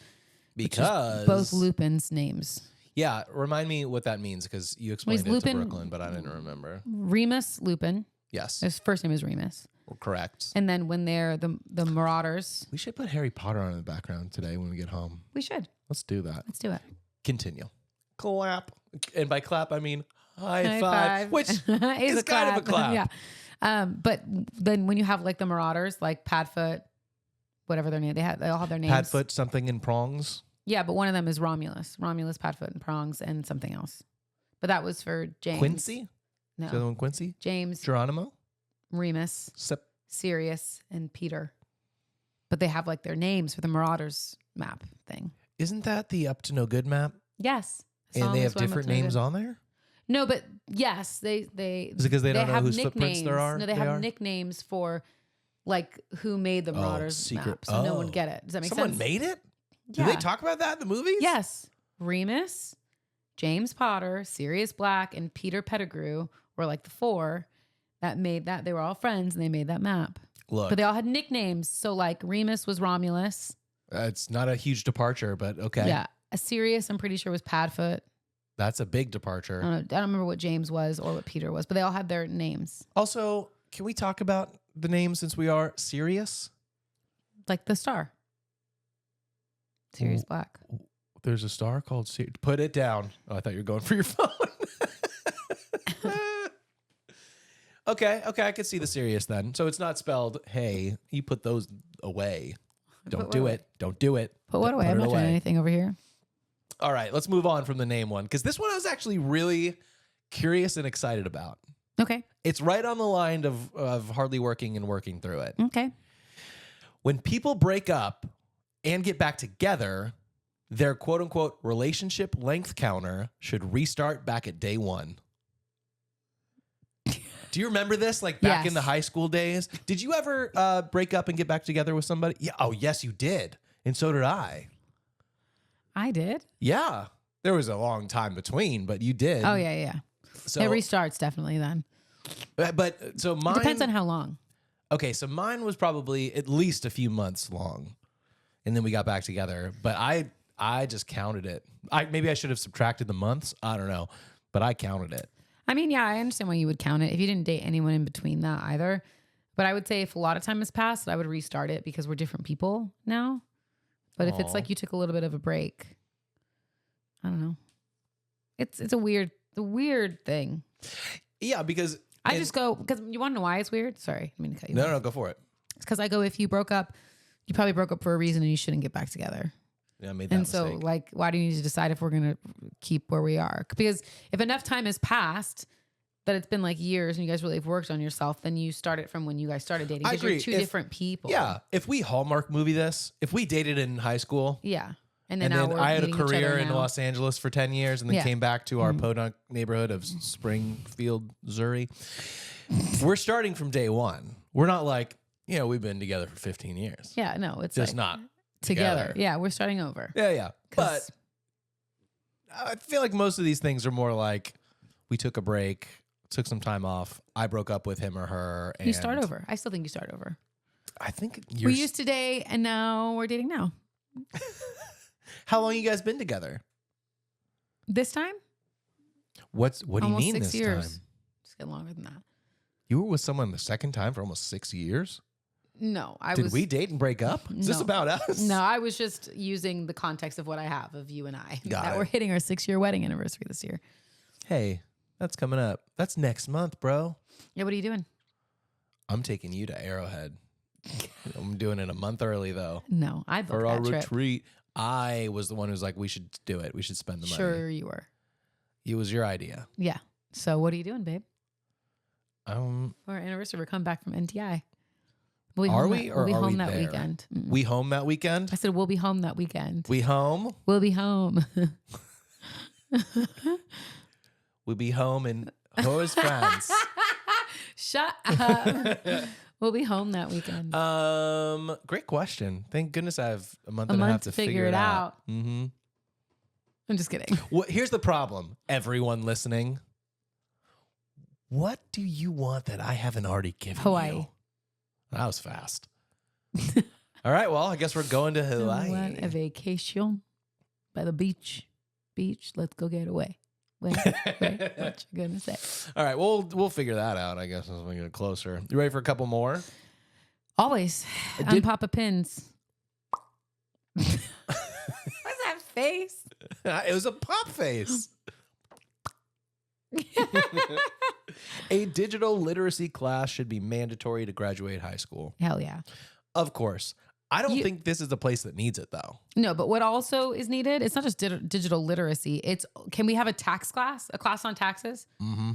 Because both Lupin's names. Yeah, remind me what that means because you explained it to Brooklyn, but I didn't remember. Remus Lupin. Yes. His first name is Remus. Correct. And then when they're the Marauders. We should put Harry Potter on in the background today when we get home. We should. Let's do that. Let's do it. Continue. Clap. And by clap, I mean high five. Which is kind of a clap. Yeah. But then when you have like the Marauders, like Padfoot, whatever their name, they all have their names. Padfoot, something in prongs. Yeah, but one of them is Romulus. Romulus, Padfoot, and Prongs, and something else. But that was for James. Quincy? No. Is the other one Quincy? James. Geronimo? Remus. Sirius, and Peter. But they have like their names for the Marauders map thing. Isn't that the Up to No Good map? Yes. And they have different names on there? No, but yes, they Is it because they don't know whose footprints there are? No, they have nicknames for like who made the Marauders map. So no one would get it. Does that make sense? Someone made it? Yeah. Did they talk about that in the movies? Yes. Remus, James Potter, Sirius Black, and Peter Pettigrew were like the four that made that. They were all friends and they made that map. Look. But they all had nicknames. So like Remus was Romulus. It's not a huge departure, but okay. Yeah. Sirius, I'm pretty sure, was Padfoot. That's a big departure. I don't remember what James was or what Peter was, but they all had their names. Also, can we talk about the names since we are Sirius? Like the star. Sirius Black. There's a star called Sirius. Put it down. Oh, I thought you were going for your phone. Okay, I could see the Sirius then. So it's not spelled, hey, you put those away. Don't do it. Don't do it. Put what away? I'm not doing anything over here. All right, let's move on from the name one because this one I was actually really curious and excited about. Okay. It's right on the line of hardly working and working through it. Okay. When people break up and get back together, their quote unquote relationship length counter should restart back at day one. Do you remember this? Like back in the high school days? Did you ever break up and get back together with somebody? Yeah. Oh, yes, you did. And so did I. I did? Yeah. There was a long time between, but you did. Oh, yeah. So it restarts definitely then. But so mine... It depends on how long. Okay, so mine was probably at least a few months long. And then we got back together. But I just counted it. Maybe I should have subtracted the months. I don't know. But I counted it. I mean, yeah, I understand why you would count it if you didn't date anyone in between that either. But I would say if a lot of time has passed, I would restart it because we're different people now. But if it's like you took a little bit of a break, I don't know. It's a weird thing. Yeah, because I just go because you want to know why it's weird. Sorry, I mean to cut you off. No, go for it. It's because I go if you broke up, you probably broke up for a reason and you shouldn't get back together. Yeah, I made that mistake. And so, like, why do you need to decide if we're going to keep where we are? Because if enough time has passed, that it's been like years and you guys really have worked on yourself, then you start it from when you guys started dating. Because you're two different people. Yeah. If we Hallmark movie this, if we dated in high school. Yeah. And then I had a career in Los Angeles for 10 years and then came back to our podunk neighborhood of Springfield, Missouri. We're starting from day one. We're not like, we've been together for 15 years. Yeah, no, it's just like not together. Yeah, we're starting over. Yeah. But I feel like most of these things are more like we took a break, took some time off. I broke up with him or her. And you start over. I still think you start over. I think we used to date and now we're dating now. How long you guys been together? This time? What do you mean 6 this years. time? Just get longer than that. You were with someone the second time for almost 6 years? No, Did we date and break up? Is this about us? No, I was just using the context of what I have of you and I. Got it. We're hitting our 6-year wedding anniversary this year. Hey, that's coming up. That's next month, bro. Yeah, what are you doing? I'm taking you to Arrowhead. I'm doing it a month early though. No, I booked for our that trip. retreat. I was the one who was like, we should do it. We should spend the money. Sure you were. It was your idea. Yeah. So what are you doing, babe? For our anniversary, we're coming back from NTI. We'll be home that weekend. We home that weekend? I said we'll be home that weekend. We home? We'll be home. We'll be home in Horace, France. Shut up. We'll be home that weekend. Great question. Thank goodness I have a month and a half to figure it out. Mm-hmm. I'm just kidding. Well, here's the problem, everyone listening. What do you want that I haven't already given Hawaii. you? That was fast. All right, well, I guess we're going to Hawaii. I want a vacation by the beach. Let's go get away. Wait, what you gonna say? All right, we'll figure that out, I guess, as we get closer. You ready for a couple more? Always. Papa Pins. What's that face? It was a pop face. A digital literacy class should be mandatory to graduate high school. Hell yeah. Of course. I don't think this is the place that needs it, though. No, but what also is needed, it's not just digital literacy. Can we have a tax class, a class on taxes? Mm-hmm.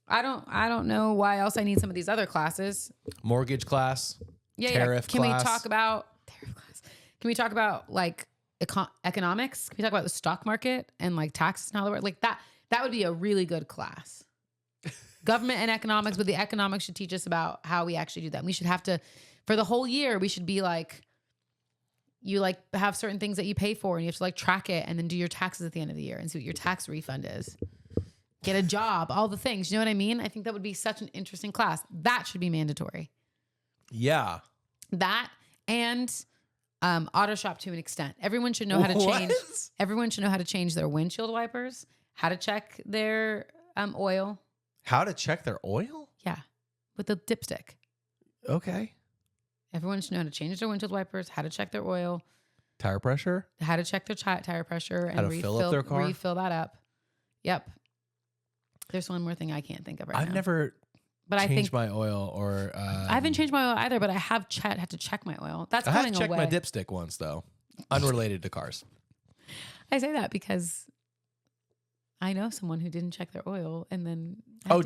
I don't know why else I need some of these other classes. Mortgage class, tariff class. Can we talk about tariff class? Can we talk about like economics? Can we talk about the stock market and like taxes and how they work? Like that would be a really good class. Government and economics, but the economics should teach us about how we actually do that. And we should have to, for the whole year, we should be like, you like have certain things that you pay for and you have to like track it and then do your taxes at the end of the year and see what your tax refund is. Get a job, all the things. You know what I mean? I think that would be such an interesting class. That should be mandatory. Yeah. That and auto shop to an extent. Everyone should know how to change. Everyone should know how to change their windshield wipers, how to check their oil. How to check their oil? Yeah, with the dipstick. Okay. Everyone should know how to change their windshield wipers, how to check their oil. Tire pressure? How to check their tire pressure and how to fill up their car? Refill that up. Yep. There's one more thing I can't think of right now. I've never changed my oil or... I haven't changed my oil either, but I have had to check my oil. That's going away. I have checked my dipstick once, though. Unrelated to cars. I say that because... I know someone who didn't check their oil and then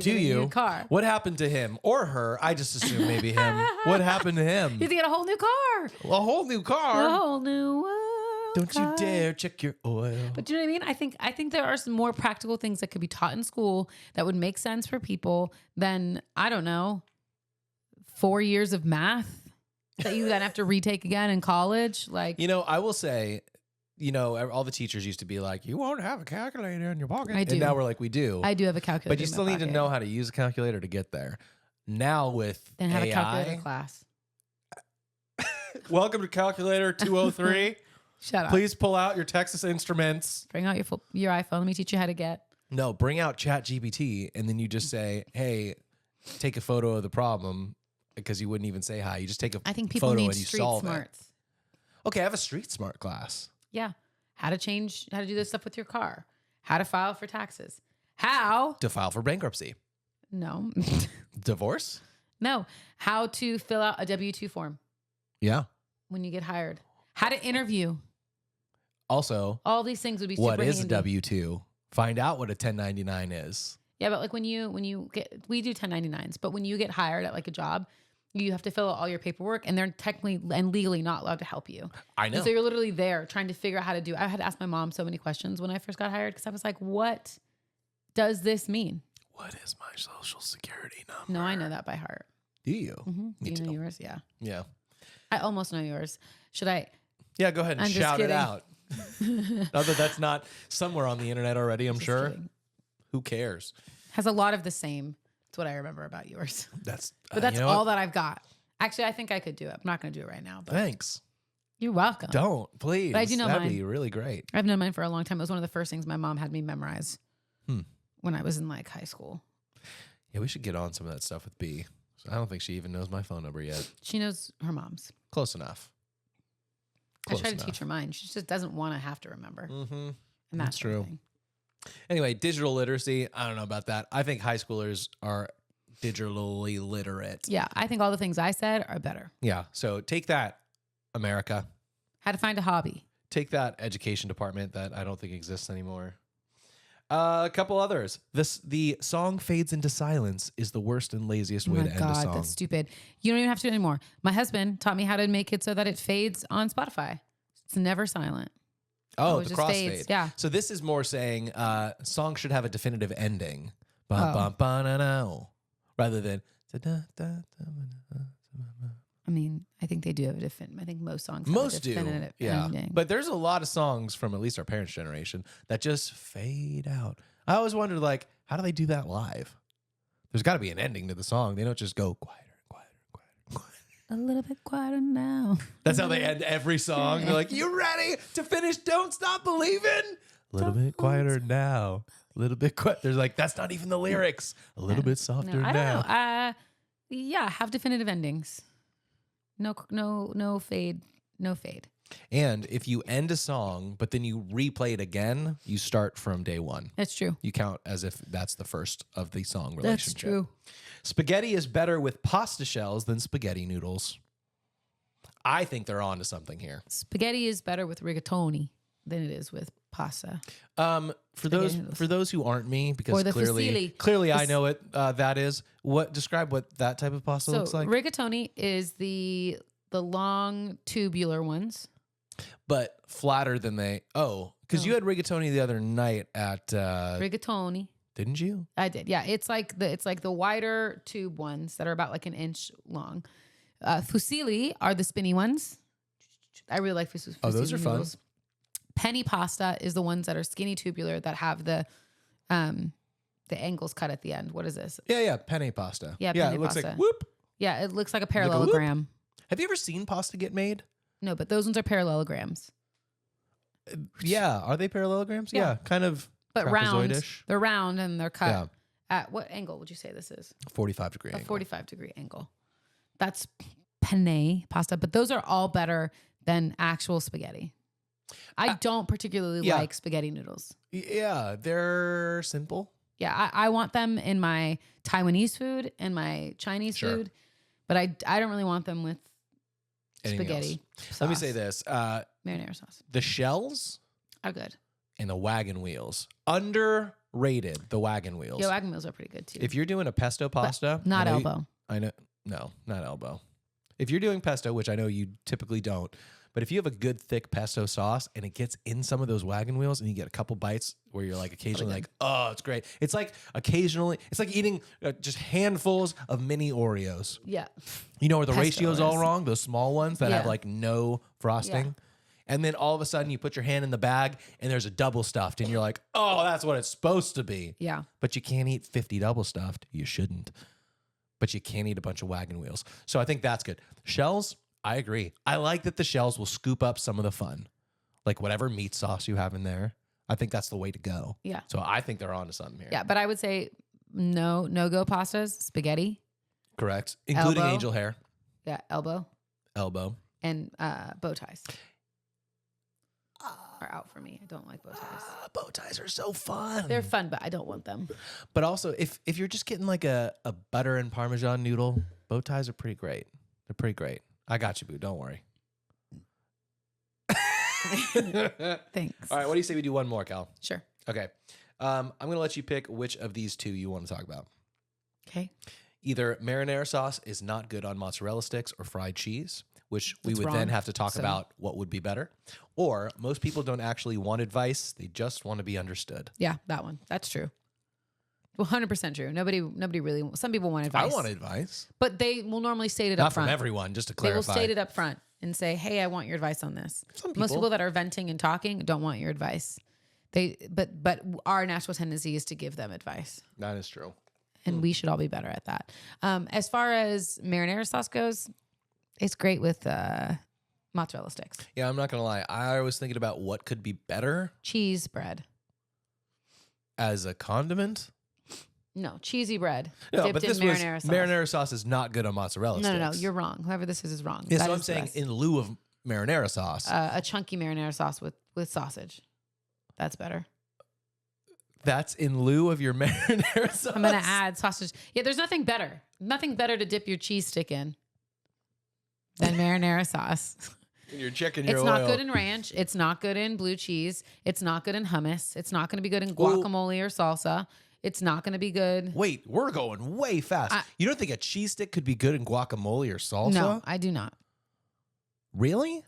do you? A new car. What happened to him or her? I just assume maybe him. What happened to him? You had to get a whole new car. A whole new car. A whole new world. Don't you dare check your oil. But do you know what I mean? I think there are some more practical things that could be taught in school that would make sense for people than, I don't know, 4 years of math that you then have to retake again in college. Like, I will say, all the teachers used to be like, you won't have a calculator in your pocket. I do. And now we're like, we do. I do have a calculator. But you still need to know how to use a calculator to get there. Now with then have AI, a calculator class. Welcome to Calculator 203. Shut up. Please pull out your Texas Instruments. Bring out your iPhone. Let me teach you how to get. No, bring out ChatGPT and then you just say, hey, take a photo of the problem because you wouldn't even say hi. You just take a photo and you solve it. I think people need street smarts. Okay, I have a street smart class. Yeah. How to do this stuff with your car. How to file for taxes. How to file for bankruptcy. No. Divorce? No. How to fill out a W-2 form. Yeah. When you get hired. How to interview. Also, all these things would be super what is handy. a W-2? Find out what a 1099 is. Yeah, but like when you get, we do 1099s, but when you get hired at like a job, you have to fill out all your paperwork, and they're technically and legally not allowed to help you. I know. And so you're literally there trying to figure out how to do. I had to ask my mom so many questions when I first got hired because I was like, "What does this mean? What is my social security number?" No, I know that by heart. Do you? Mm-hmm. Do you know yours? Yeah. Yeah. I almost know yours. Should I? Yeah, go ahead and shout it out. Not that that's not somewhere on the internet already, I'm sure. Kidding. Who cares? Has a lot of the same. That's what I remember about yours. That's all that I've got. Actually, I think I could do it. I'm not going to do it right now. But thanks. You're welcome. Don't, please. But I do know That'd mine. be really great. I've known mine for a long time. It was one of the first things my mom had me memorize when I was in like high school. Yeah, we should get on some of that stuff with B. I don't think she even knows my phone number yet. She knows her mom's. Close enough. I try to teach her mine. She just doesn't want to have to remember. Mm-hmm. And that's true. Thing. Anyway, digital literacy. I don't know about that. I think high schoolers are digitally literate. Yeah, I think all the things I said are better. Yeah. So take that, America. How to find a hobby. Take that, education department that I don't think exists anymore. A couple others. The song fades into silence is the worst and laziest way to end a song. That's stupid. You don't even have to do it anymore. My husband taught me how to make it so that it fades on Spotify. It's never silent. Oh, the crossfade. Yeah. So this is more saying song should have a definitive ending. Rather than I mean, I think they do have a definitive. I think most songs have most a definitive ending. But there's a lot of songs from at least our parents' generation that just fade out. I always wondered, like, how do they do that live? There's got to be an ending to the song. They don't just go quieter, quieter, quieter, quieter. A little bit quieter now. That's how they end every song. They're like, "You ready to finish? Don't Stop Believing." A little bit quieter now. A little bit quiet. There's like, that's not even the lyrics. A little bit softer now. I don't know. Yeah, have definitive endings. No fade. No fade. And if you end a song, but then you replay it again, you start from day one. That's true. You count as if that's the first of the song relationship. That's true. Spaghetti is better with pasta shells than spaghetti noodles. I think they're on to something here. Spaghetti is better with rigatoni than it is with pasta. For those who aren't me, because clearly I know it. That is describe what that type of pasta looks like. Rigatoni is the long tubular ones, but flatter than because you had rigatoni the other night at rigatoni. Didn't you? I did. Yeah, it's like the wider tube ones that are about like an inch long. Fusilli are the spinny ones. I really like fusilli. Oh, those are noodles. fun. Penny pasta is the ones that are skinny tubular that have the angles cut at the end. What is this? Yeah, penne pasta. Yeah, it looks pasta. like whoop. Yeah, it looks like a parallelogram. Have you ever seen pasta get made? No, but those ones are parallelograms. Yeah, are they parallelograms? Yeah, kind of. But round. Trapezoid-ish. They're round and they're cut. At what angle would you say this is? 45 degree angle. 45 degree angle. That's penne pasta, but those are all better than actual spaghetti. I don't particularly like spaghetti noodles. Yeah, they're simple. Yeah, I want them in my Taiwanese food and my Chinese food, but I don't really want them with spaghetti sauce. Let me say this. Marinara sauce. The shells are good. And the wagon wheels. Underrated, the wagon wheels. Yeah, wagon wheels are pretty good too. If you're doing a pesto pasta. But not elbow. I know. No, not elbow. If you're doing pesto, which I know you typically don't, but if you have a good thick pesto sauce and it gets in some of those wagon wheels and you get a couple bites where you're like occasionally like, oh, it's great. It's like occasionally, it's like eating just handfuls of mini Oreos. Yeah. You know where the ratio's all wrong? Those small ones that have like no frosting. Yeah. And then all of a sudden you put your hand in the bag and there's a double stuffed and you're like, oh, that's what it's supposed to be. Yeah. But you can't eat 50 double stuffed. You shouldn't. But you can't eat a bunch of wagon wheels. So I think that's good. Shells, I agree. I like that the shells will scoop up some of the fun. Like whatever meat sauce you have in there. I think that's the way to go. Yeah. So I think they're on to something here. Yeah, but I would say no-go pastas, spaghetti. Correct. Including angel hair. Yeah, elbow. And bow ties. Are out for me. I don't like bow ties. Bow ties are so fun. They're fun, but I don't want them. But also, if you're just getting like a butter and Parmesan noodle, bow ties are pretty great. They're pretty great. I got you, boo. Don't worry. Thanks. All right, what do you say we do one more, Cal? Sure. Okay. I'm going to let you pick which of these two you want to talk about. Okay. Either marinara sauce is not good on mozzarella sticks or fried cheese, which we would wrong. then have to talk about what would be better. Or most people don't actually want advice. They just want to be understood. Yeah, that one. That's true. 100% true. Nobody really, some people want advice. I want advice. But they will normally state it up front. Not from everyone, just to clarify. They will state it up front and say, hey, I want your advice on this. Most people that are venting and talking don't want your advice. But our natural tendency is to give them advice. That is true. And we should all be better at that. As far as marinara sauce goes, it's great with mozzarella sticks. Yeah, I'm not going to lie. I was thinking about what could be better. Cheese bread. As a condiment? No, cheesy bread. No, but this marinara sauce. Marinara sauce is not good on mozzarella sticks. No, you're wrong. Whoever this is wrong. Yeah, so I'm saying in lieu of marinara sauce. A chunky marinara sauce with sausage. That's better. That's in lieu of your marinara sauce? I'm going to add sausage. Yeah, there's nothing better. Nothing better to dip your cheese stick in than marinara sauce. And you're checking your It's oil. not good in ranch. It's not good in blue cheese. It's not good in hummus. It's not going to be good in guacamole or salsa. It's not going to be good. Wait, we're going way fast. You don't think a cheese stick could be good in guacamole or salsa? No, I do not. Really?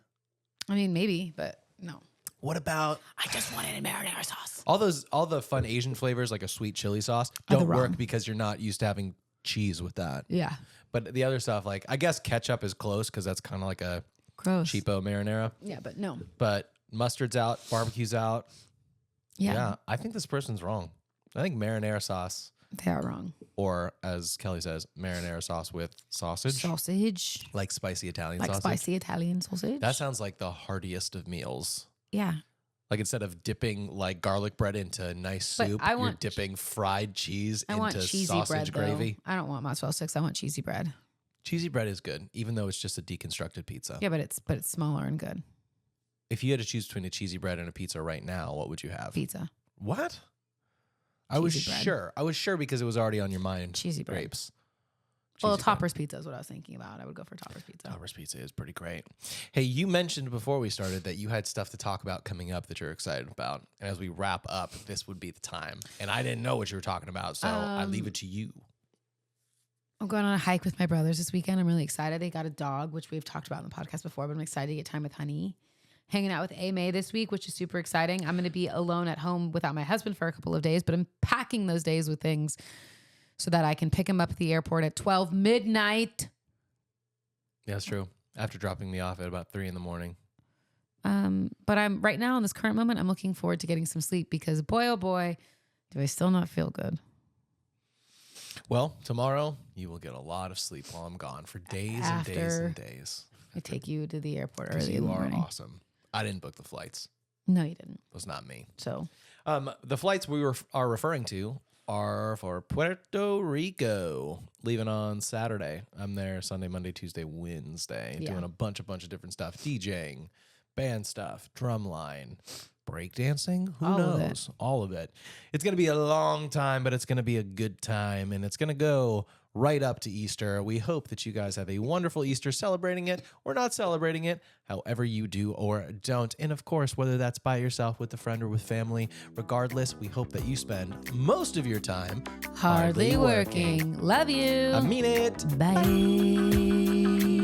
I mean, maybe, but no. What about? I just want it in marinara sauce. All the fun Asian flavors like a sweet chili sauce don't work because you're not used to having cheese with that. Yeah. But the other stuff, like I guess ketchup is close because that's kind of like a cheapo marinara. Yeah, but no. But mustard's out, barbecue's out. Yeah. I think this person's wrong. I think marinara sauce. They are wrong. Or as Kelly says, marinara sauce with sausage. Sausage. Like spicy Italian sausage. Like spicy Italian sausage. That sounds like the heartiest of meals. Yeah. Like instead of dipping like garlic bread into nice soup, you're dipping fried cheese into sausage gravy. I don't want mozzarella sticks. I want cheesy bread. Cheesy bread is good, even though it's just a deconstructed pizza. Yeah, but it's smaller and good. If you had to choose between a cheesy bread and a pizza right now, what would you have? Pizza. What? I was sure because it was already on your mind. Cheesy bread. Grapes. Well, Topper's Pizza is what I was thinking about. I would go for Topper's Pizza. Topper's Pizza is pretty great. Hey, you mentioned before we started that you had stuff to talk about coming up that you're excited about. And as we wrap up, this would be the time. And I didn't know what you were talking about, so I leave it to you. I'm going on a hike with my brothers this weekend. I'm really excited. They got a dog, which we've talked about in the podcast before, but I'm excited to get time with Honey. Hanging out with A-May this week, which is super exciting. I'm going to be alone at home without my husband for a couple of days, but I'm packing those days with things so that I can pick him up at the airport at 12 midnight. Yeah, that's true. After dropping me off at about 3 a.m. But I'm right now in this current moment, I'm looking forward to getting some sleep because boy, oh boy, do I still not feel good. Well, tomorrow you will get a lot of sleep while I'm gone for days and days and days. I take you to the airport early in the morning. You are awesome. I didn't book the flights. No, you didn't. It was not me. So, the flights we are referring to are for Puerto Rico, leaving on Saturday. I'm there Sunday, Monday, Tuesday, Wednesday, doing a bunch of different stuff, DJing, band stuff, drumline, breakdancing. Who knows? All of it. It's going to be a long time, but it's going to be a good time, and it's going to go right up to Easter. We hope that you guys have a wonderful Easter, celebrating it or not celebrating it, however you do or don't. And of course, whether that's by yourself, with a friend, or with family, regardless, we hope that you spend most of your time hardly working. Love you. I mean it. Bye.